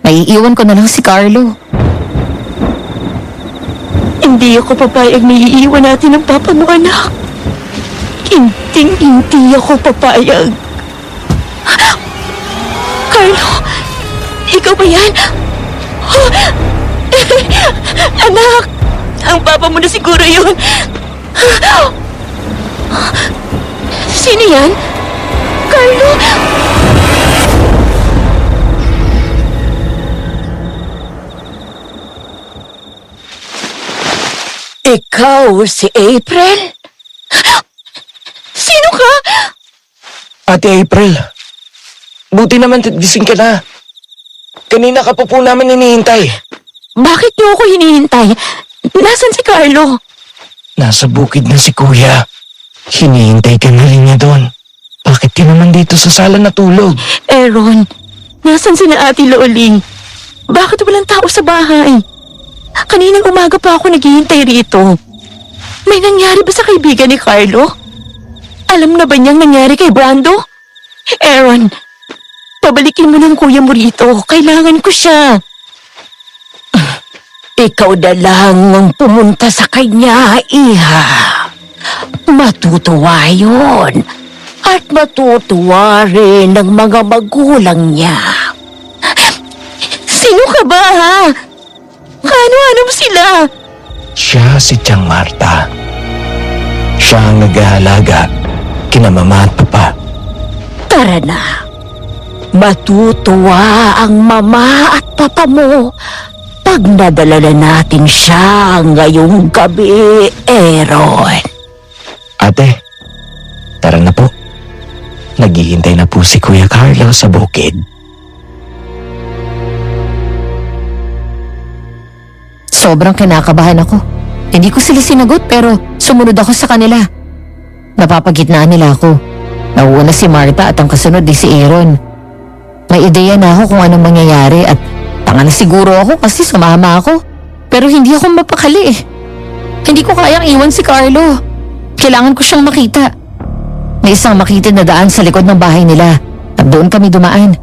Naiiwan ko na lang si Carlo. Hindi ako papayag na iiwan natin ang papa mo, anak. Hindi ako papayag. Carlo, ikaw ba yan? Anak, ang papa mo na siguro yun. Sino yan? Carlo? Ikaw si April? Sino ka? Ate April, buti naman gising ka na. Kanina ka pa po namin hinihintay. Bakit niyo ako hinihintay? Nasaan si Carlo? Nasa bukid na si Kuya. Hinihintay ka na rin niya doon. Bakit ka naman dito sa sala natulog? Aaron, nasaan si na Ate Loling? Bakit walang tao sa bahay? Kaninang umaga pa ako naghihintay rito. May nangyari ba sa kaibigan ni Carlo? Alam na ba niyang nangyari kay Brando? Aaron, pabalikin mo ng kuya mo rito. Kailangan ko siya. Ikaw na lang ang pumunta sa kanya, Iha. Matutuwa yun. At matutuwa rin ng mga magulang niya. Sino ka ba, ha? Ano mo sila? Siya si Tiang Marta. Siya ang nag-aalaga kina mama at papa. Tara na. Matutuwa ang mama at papa mo pag nadala na natin siya ngayong gabi, Aaron. Ate, tara na po. Naghihintay na po si Kuya Carlo sa bukid. Sobrang kinakabahan ako. Hindi ko sila sinagot pero sumunod ako sa kanila. Napapagitnaan nila ako. Nauuna si Marta at ang kasunod di si Aaron. May ideya na ako kung anong mangyayari at tanga na siguro ako kasi sumama ako. Pero hindi ako mapakali eh. Hindi ko kayang iwan si Carlo. Kailangan ko siyang makita. May isang makitid na daan sa likod ng bahay nila at doon kami dumaan.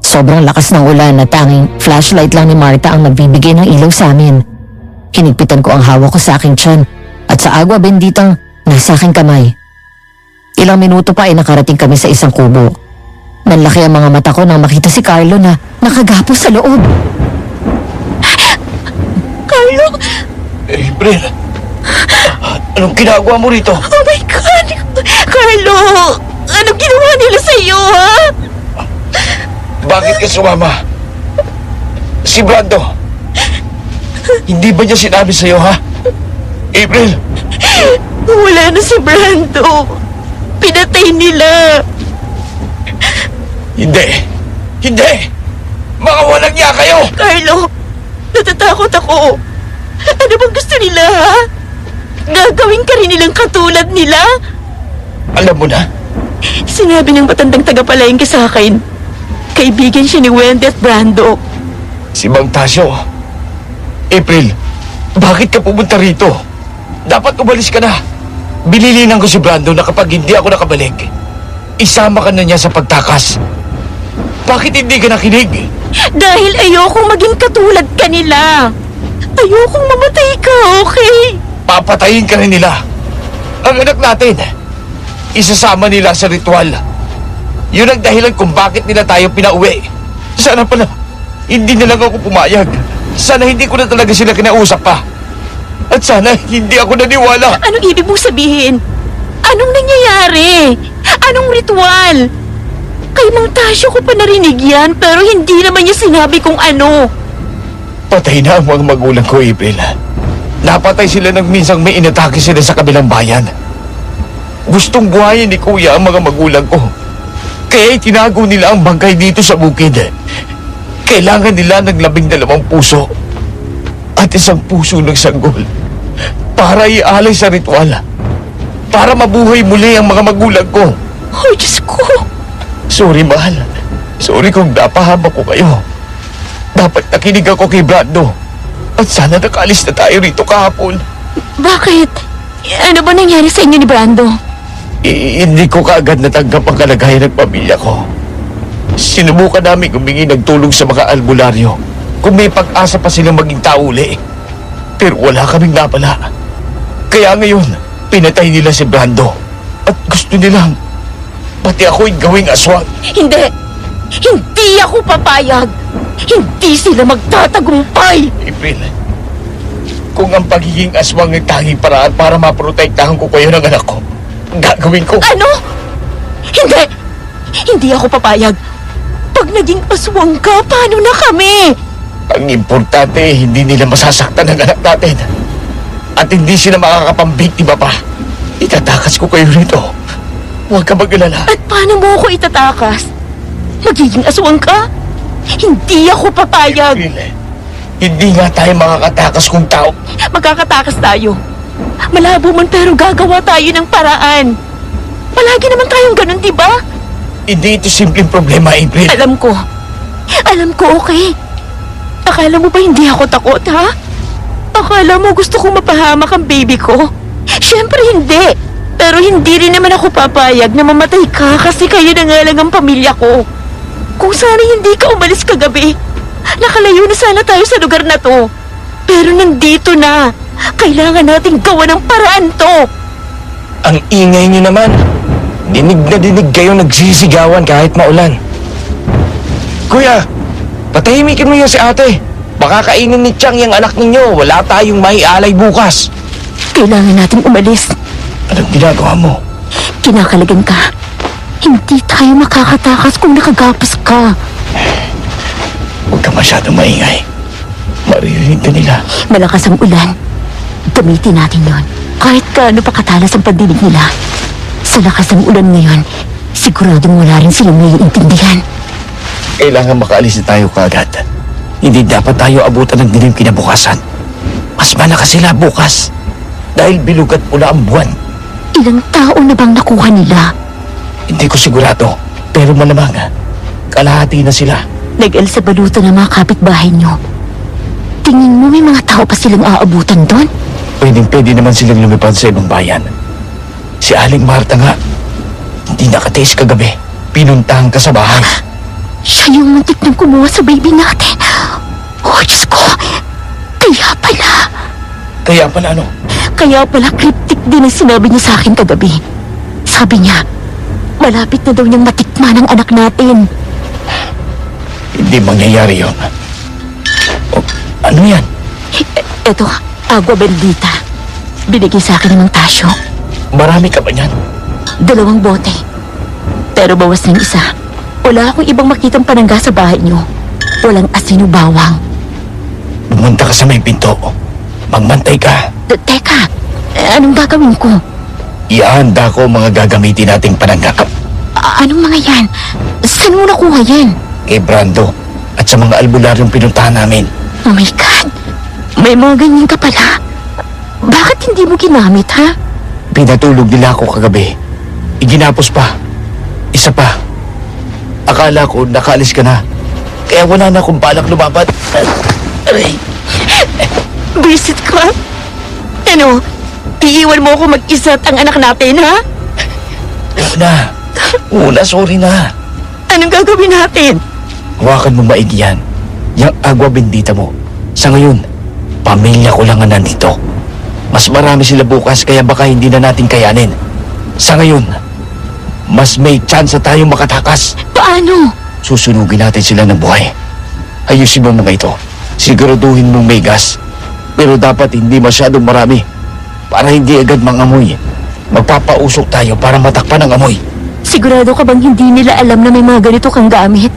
Sobrang lakas ng ulan na tanging flashlight lang ni Marta ang nagbibigay ng ilaw sa amin. Hinigpitan ko ang hawak ko sa aking tiyan at sa agwa benditang nasa aking kamay. Ilang minuto pa ay nakarating kami sa isang kubo. Nanlaki ang mga mata ko nang makita si Carlo na nakagapos sa loob. Carlo! April, anong ginagawa mo rito? Oh my God! Carlo! Anong ginawa nila sa iyo, ha? Bakit ka sumama? Si Brando, hindi ba niya sinabi sa'yo, ha? April! Wala na si Brando. Pinatay nila. Hindi! Hindi! Mga walang niya kayo! Carlo, natatakot ako. Ano bang gusto nila, ha? Gagawin ka rin nilang katulad nila? Alam mo na, Sinabi ng matandang tagapalengke sa akin, kaibigan siya ni Wendy at Brando. si Mang Tasyo. April, bakit ka pumunta rito? Dapat umalis ka na. Binilinan ko si Brando na kapag hindi ako nakabalik, isama ka na niya sa pagtakas. Bakit hindi ka nakinig? Dahil ayokong maging katulad kanila. Ayokong mamatay ka, okay? Papatayin ka rin nila. Ang anak natin, isasama nila sa ritual. Yun ang dahilan kung bakit nila tayo pinauwi. Sana pala, hindi na lang ako pumayag. Sana hindi ko na talaga sila kinausap pa. At sana hindi ako naniwala. Anong ibig mong sabihin? Anong nangyayari? Anong ritual? Kay Mang Tasyo ko pa narinig yan, pero hindi naman niya sinabi kung ano. Patay na ang mga magulang ko, April. Napatay sila nang minsang may inatake sila sa kabilang bayan. Gustong buhayin ni Kuya ang mga magulang ko. Kaya itinago nila ang bangkay dito sa bukid. Kailangan nila ng 12 puso at isang puso ng sanggol para ialay sa ritual. Para mabuhay muli ang mga magulang ko. Oh, Diyos ko. Sorry, mahal. Sorry kung napahama ko kayo. Dapat nakinig ako kay Brando. At sana nakaalis na tayo rito kahapon. Bakit? Ano ba nangyari sa inyo ni Brando? Hindi ko kaagad natanggap ang kalagayan ng pamilya ko. Sinubukan namin humingi ng tulong sa mga albularyo kung may pag-asa pa silang maging tao uli. Pero wala kaming napala. Kaya ngayon, pinatay nila si Brando. At gusto nilang pati ako'y gawing aswang. Hindi! Hindi ako papayag! Hindi sila magtatagumpay! April, kung ang pagiging aswang ay tanging paraan para maprotektahan ko kayo ng anak ko, gagawin ko. Ano? Hindi! Hindi ako papayag! Pag naging aswang ka, paano na kami? Ang importante, hindi nila masasaktan ang anak natin. At hindi sila makakapambiktima pa. Itatakas ko kayo rito. Huwag ka mag-alala. At paano mo ako itatakas? Magiging aswang ka? Hindi ako papayag! April, hindi nga tayo makakatakas kung tao. Magkakatakas tayo. Malabo man pero gagawa tayo ng paraan. Palagi naman tayong ganun, di ba? Hindi ito simpleng problema, April. Alam ko. Alam ko, okay. Akala mo ba hindi ako takot, ha? Akala mo gusto kong mapahamak ang baby ko? Siyempre hindi. Pero hindi rin naman ako papayag na mamatay ka kasi kayo na nga lang ang pamilya ko. Kung sana hindi ka umalis kagabi, nakalayo na sana tayo sa lugar na to. Pero nandito na. Kailangan nating gawa ng paraan to. Ang ingay niyo naman. Dinig na dinig kayo nagsisigawan kahit maulan. Kuya, patahimikin mo yan si ate. Baka kainin ni Chang yung anak ninyo. Wala tayong maialay bukas. Kailangan nating umalis. Anong ginagawa mo? Kinakalagan ka. Hindi tayo makakatakas kung nakagapas ka. Huwag ka masyadong maingay. Maririnig ka nila. Malakas ang ulan. Gamitin natin yon. Kahit gaano pa katalas ang pandinig nila. Sa lakas ng ulan ngayon, siguradong wala rin silang naiintindihan. Kailangan makaalis na tayo kaagad. Hindi dapat tayo abutan ng dilim kinabukasan. Mas malakas sila bukas. Dahil bilog at pula ang buwan. Ilang tao na bang nakuha nila? Hindi ko sigurado. Pero malamang, kalahati na sila. Nag-alsa balutan ng mga kapitbahay nyo. Tingin mo may mga tao pa silang aabutan doon? Pwede naman silang lumipad sa ibang bayan. Si Aling Marta nga, hindi nakatiis kagabi. Pinuntahan ka sa bahay. Siya yung muntik nang kumuha sa baby natin. Oh, Diyos ko! Kaya pala. Kaya pala ano? Kaya pala cryptic din ang sinabi niya sa akin kagabi. Sabi niya, malapit na daw niyang matikman ang anak natin. Hindi mangyayari yun. O, ano yan? Eto, agua bendita. Binigay sa akin ng Tasyo. Marami ka ba yan? 2 bote. Pero bawas ng isa. Wala akong ibang makitang panangga sa bahay niyo. Walang asin o bawang. Pumunta ka sa may pinto. Magmantay ka. Teka, anong gagawin ko? Ihanda ko ang mga gagamitin nating panangga. Anong mga yan? Saan mo nakuha yan? Kay Brando at sa mga albularyong pinuntahan namin. Oh my God! May mga ganyan ka pala. Bakit hindi mo ginamit, ha? Pinatulog nila ako kagabi. Iginapos pa. Isa pa. Akala ko nakaalis ka na. Kaya wala na akong balak lumaban. Aray. Visit ka? Ano? Iiwan mo ako mag-isa at ang anak natin, ha? Una, sorry na. Anong gagawin natin? Hawakan mo maigi yan. Yang agwa bendita mo. Sa ngayon, pamilya ko lang ang nandito. Mas marami sila bukas kaya baka hindi na natin kayanin. Sa ngayon, mas may chance tayong makatakas. Paano? Susunugin natin sila ng buhay. Ayusin mo mga ito. Siguraduhin mong may gas. Pero dapat hindi masyadong marami. Para hindi agad mangamoy. Magpapausok tayo para matakpan ang amoy. Sigurado ka bang hindi nila alam na may mga ganito kang gamit?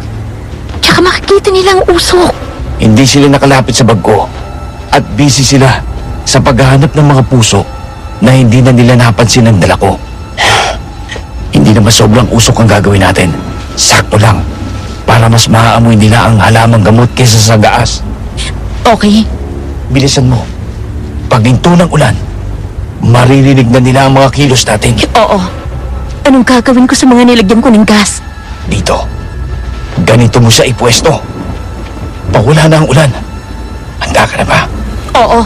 Tsaka makikita nila ang usok. Hindi sila nakalapit sa bag ko. At busy sila sa paghahanap ng mga puso na hindi na nila napansin ang dala ko. Hindi naman sobrang usok ang gagawin natin. Sakto lang. Para mas maaamoy nila ang halamang gamot kaysa sa gaas. Okay. Bilisan mo. Pag hinto ng ulan, maririnig na nila ang mga kilos natin. Oo. Anong gagawin ko sa mga nilagyan ko ng gas? Dito. Ganito mo siya ipwesto. Pawala na ang ulan. Handa ka na ba? Oo.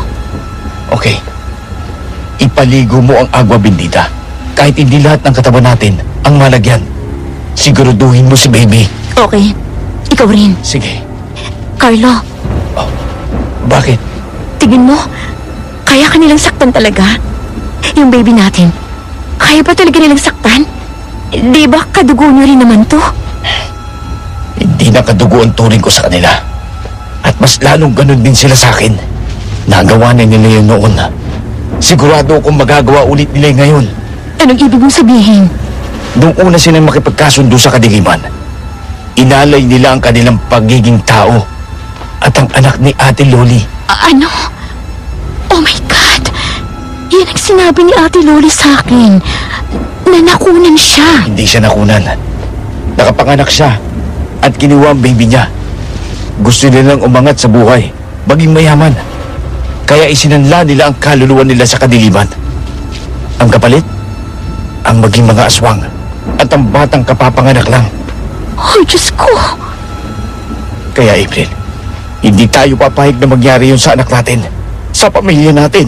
Okay. Ipaligo mo ang agwa bendita. Kahit hindi lahat ng katawan natin ang malagyan. Siguraduhin mo si baby. Okay. Ikaw rin. Sige. Carlo, Bakit? tingin mo, kaya ka nilang saktan talaga? Yung baby natin, kaya ba talaga nilang saktan? Di ba kadugo niyo rin naman to? Hindi na kadugo ang turing ko sa kanila. At mas lalong ganun din sila sa akin. Nagawa na nila yun noon. Sigurado akong magagawa ulit nila yun ngayon. Anong ibig mong sabihin? Nung una silang makipagkasundo sa kadiliman, inalay nila ang kanilang pagiging tao at ang anak ni Ate Loli. Ano? Oh my God! Yan ang sinabi ni Ate Loli sa akin. Na nakunan siya. Hindi siya nakunan. Nakapanganak siya at kinuha ang baby niya. Gusto nilang umangat sa buhay, maging mayaman. Kaya isinanla nila ang kaluluwa nila sa kadiliman. Ang kapalit, ang maging mga aswang at ang batang kapapanganak lang. Oh, Diyos ko! Kaya April, hindi tayo papahig na mangyari yun sa anak natin, sa pamilya natin.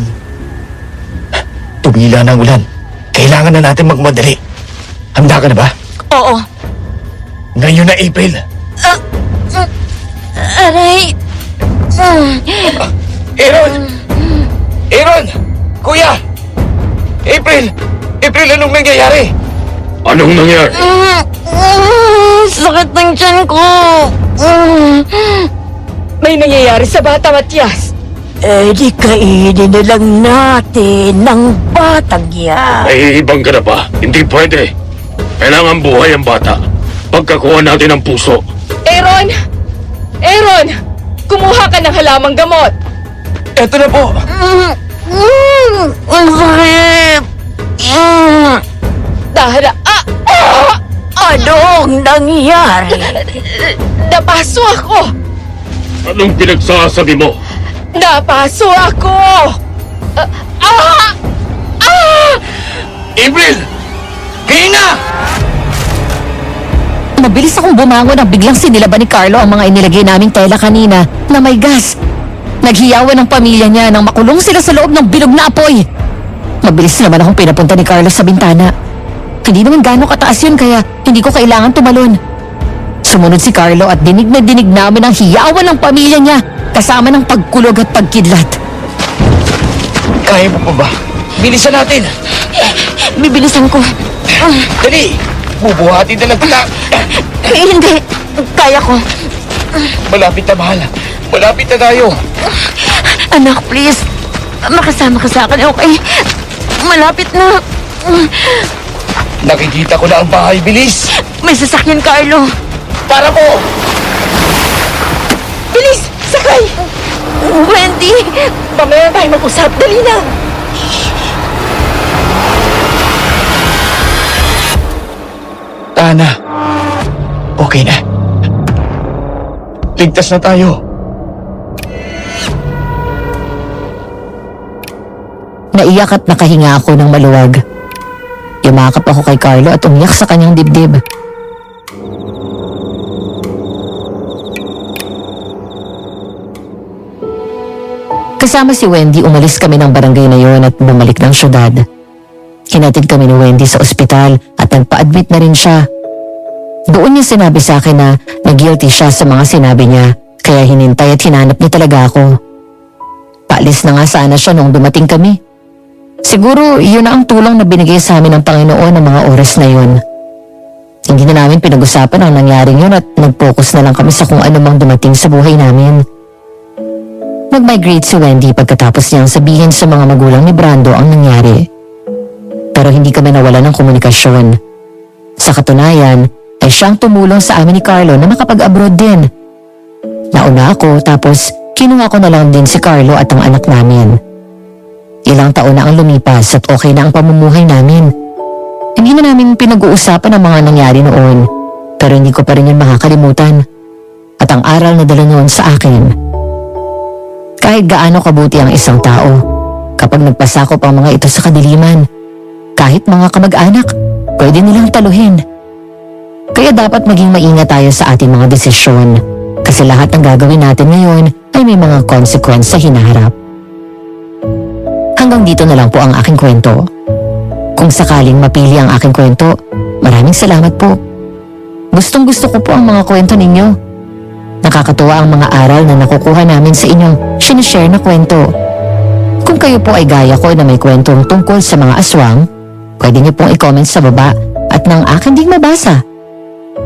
Tumila na ang ulan. Kailangan na natin magmadali. Handa ka na ba? Oo. Ngayon na, April. Aray! Aaron! Aaron! Kuya! April! April, anong nangyayari? Anong nangyari? Sakit ng tiyan ko! May nangyayari sa bata, Matias. Di kainin na lang natin ng batang yan. Naiibang ka na ba? Hindi pwede. Kailangan buhay ang bata. Pagkakuha natin ang puso. Aaron! Aaron! Kumuha ka ng halamang gamot. Eto na po. Ang sakit! Dahil Anong nangyari? napaso ako! Anong pinagsasabi mo? Napaso ako! April! Hinga! Mabilis akong bumangon nang biglang sinilaban ni Carlo ang mga inilagay naming tela kanina na may gas. Naghiyawan ng pamilya niya nang makulong sila sa loob ng bilog na apoy. Mabilis naman akong pinapunta ni Carlo sa bintana. Hindi naman gano'ng kataas yun kaya hindi ko kailangan tumalon. Sumunod si Carlo at dinig namin ang hiyawan ng pamilya niya kasama ng pagkulog at pagkidlat. Kaya mo pa ba? Bilisan natin! Bibilisan ko. Dali! Bubuhatin na lang kita! Hindi. Kaya ko. Malapit na, mahal. Malapit na tayo. Anak, please. Makasama ka sa akin, okay? Malapit na. Nakikita ko na ang bahay. Bilis! May sasakyan, Carlo. Para mo! Bilis! Sakay! Wendy! Mamaya tayo mag-usap. Dali na! Tana. Okay na. Ligtas na tayo. Naiyak at nakahinga ako ng maluwag. Yumakap ako kay Carlo at umiyak sa kanyang dibdib. Kasama si Wendy, umalis kami ng barangay na yon at bumalik ng syudad. Hinatid kami ni Wendy sa ospital at nagpa-admit na rin siya. Doon niya sinabi sa akin na guilty siya sa mga sinabi niya, kaya hinintay at hinanap niya talaga ako. Paalis na nga sana siya nung dumating kami. Siguro yun na ang tulong na binigay sa amin ng Panginoon ng mga oras na yun. Hindi na namin pinag-usapan ang nangyaring yun at nag-focus na lang kami sa kung ano mang dumating sa buhay namin. Nag-migrate si Wendy pagkatapos niyang sabihin sa mga magulang ni Brando ang nangyari. Pero hindi kami nawala ng komunikasyon. Sa katunayan, ay siyang tumulong sa amin ni Carlo na makapag-abroad din. Nauna ako tapos kinuha ko na lang din si Carlo at ang anak namin. Ilang taon na ang lumipas at okay na ang pamumuhay namin. Hindi na namin pinag-uusapan ang mga nangyari noon, pero hindi ko pa rin yun makakalimutan. At ang aral na dala noon sa akin. Kahit gaano kabuti ang isang tao, kapag nagpasakop ang mga ito sa kadiliman, kahit mga kamag-anak, pwede nilang taluhin. Kaya dapat maging maingat tayo sa ating mga desisyon, Kasi lahat ng gagawin natin ngayon ay may mga consequence sa hinaharap. Hanggang dito na lang po ang aking kwento. Kung sakaling mapili ang aking kwento, maraming salamat po. Gustong-gusto ko po ang mga kwento ninyo. Nakakatuwa ang mga aral na nakukuha namin sa inyong sinishare na kwento. Kung kayo po ay gaya ko na may kwentong tungkol sa mga aswang, pwede niyo pong i-comment sa baba at nang akin ding mabasa.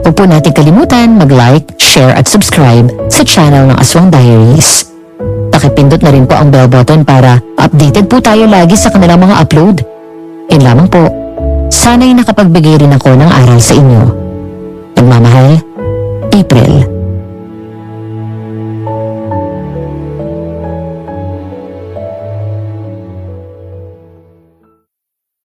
Huwag po natin kalimutan mag-like, share at subscribe sa channel ng Aswang Diaries. Pakipindot na rin po ang bell button para updated po tayo lagi sa kanilang mga upload. Yun lamang po. Sana'y nakapagbigay rin ako ng aral sa inyo. Pagmamahal, April.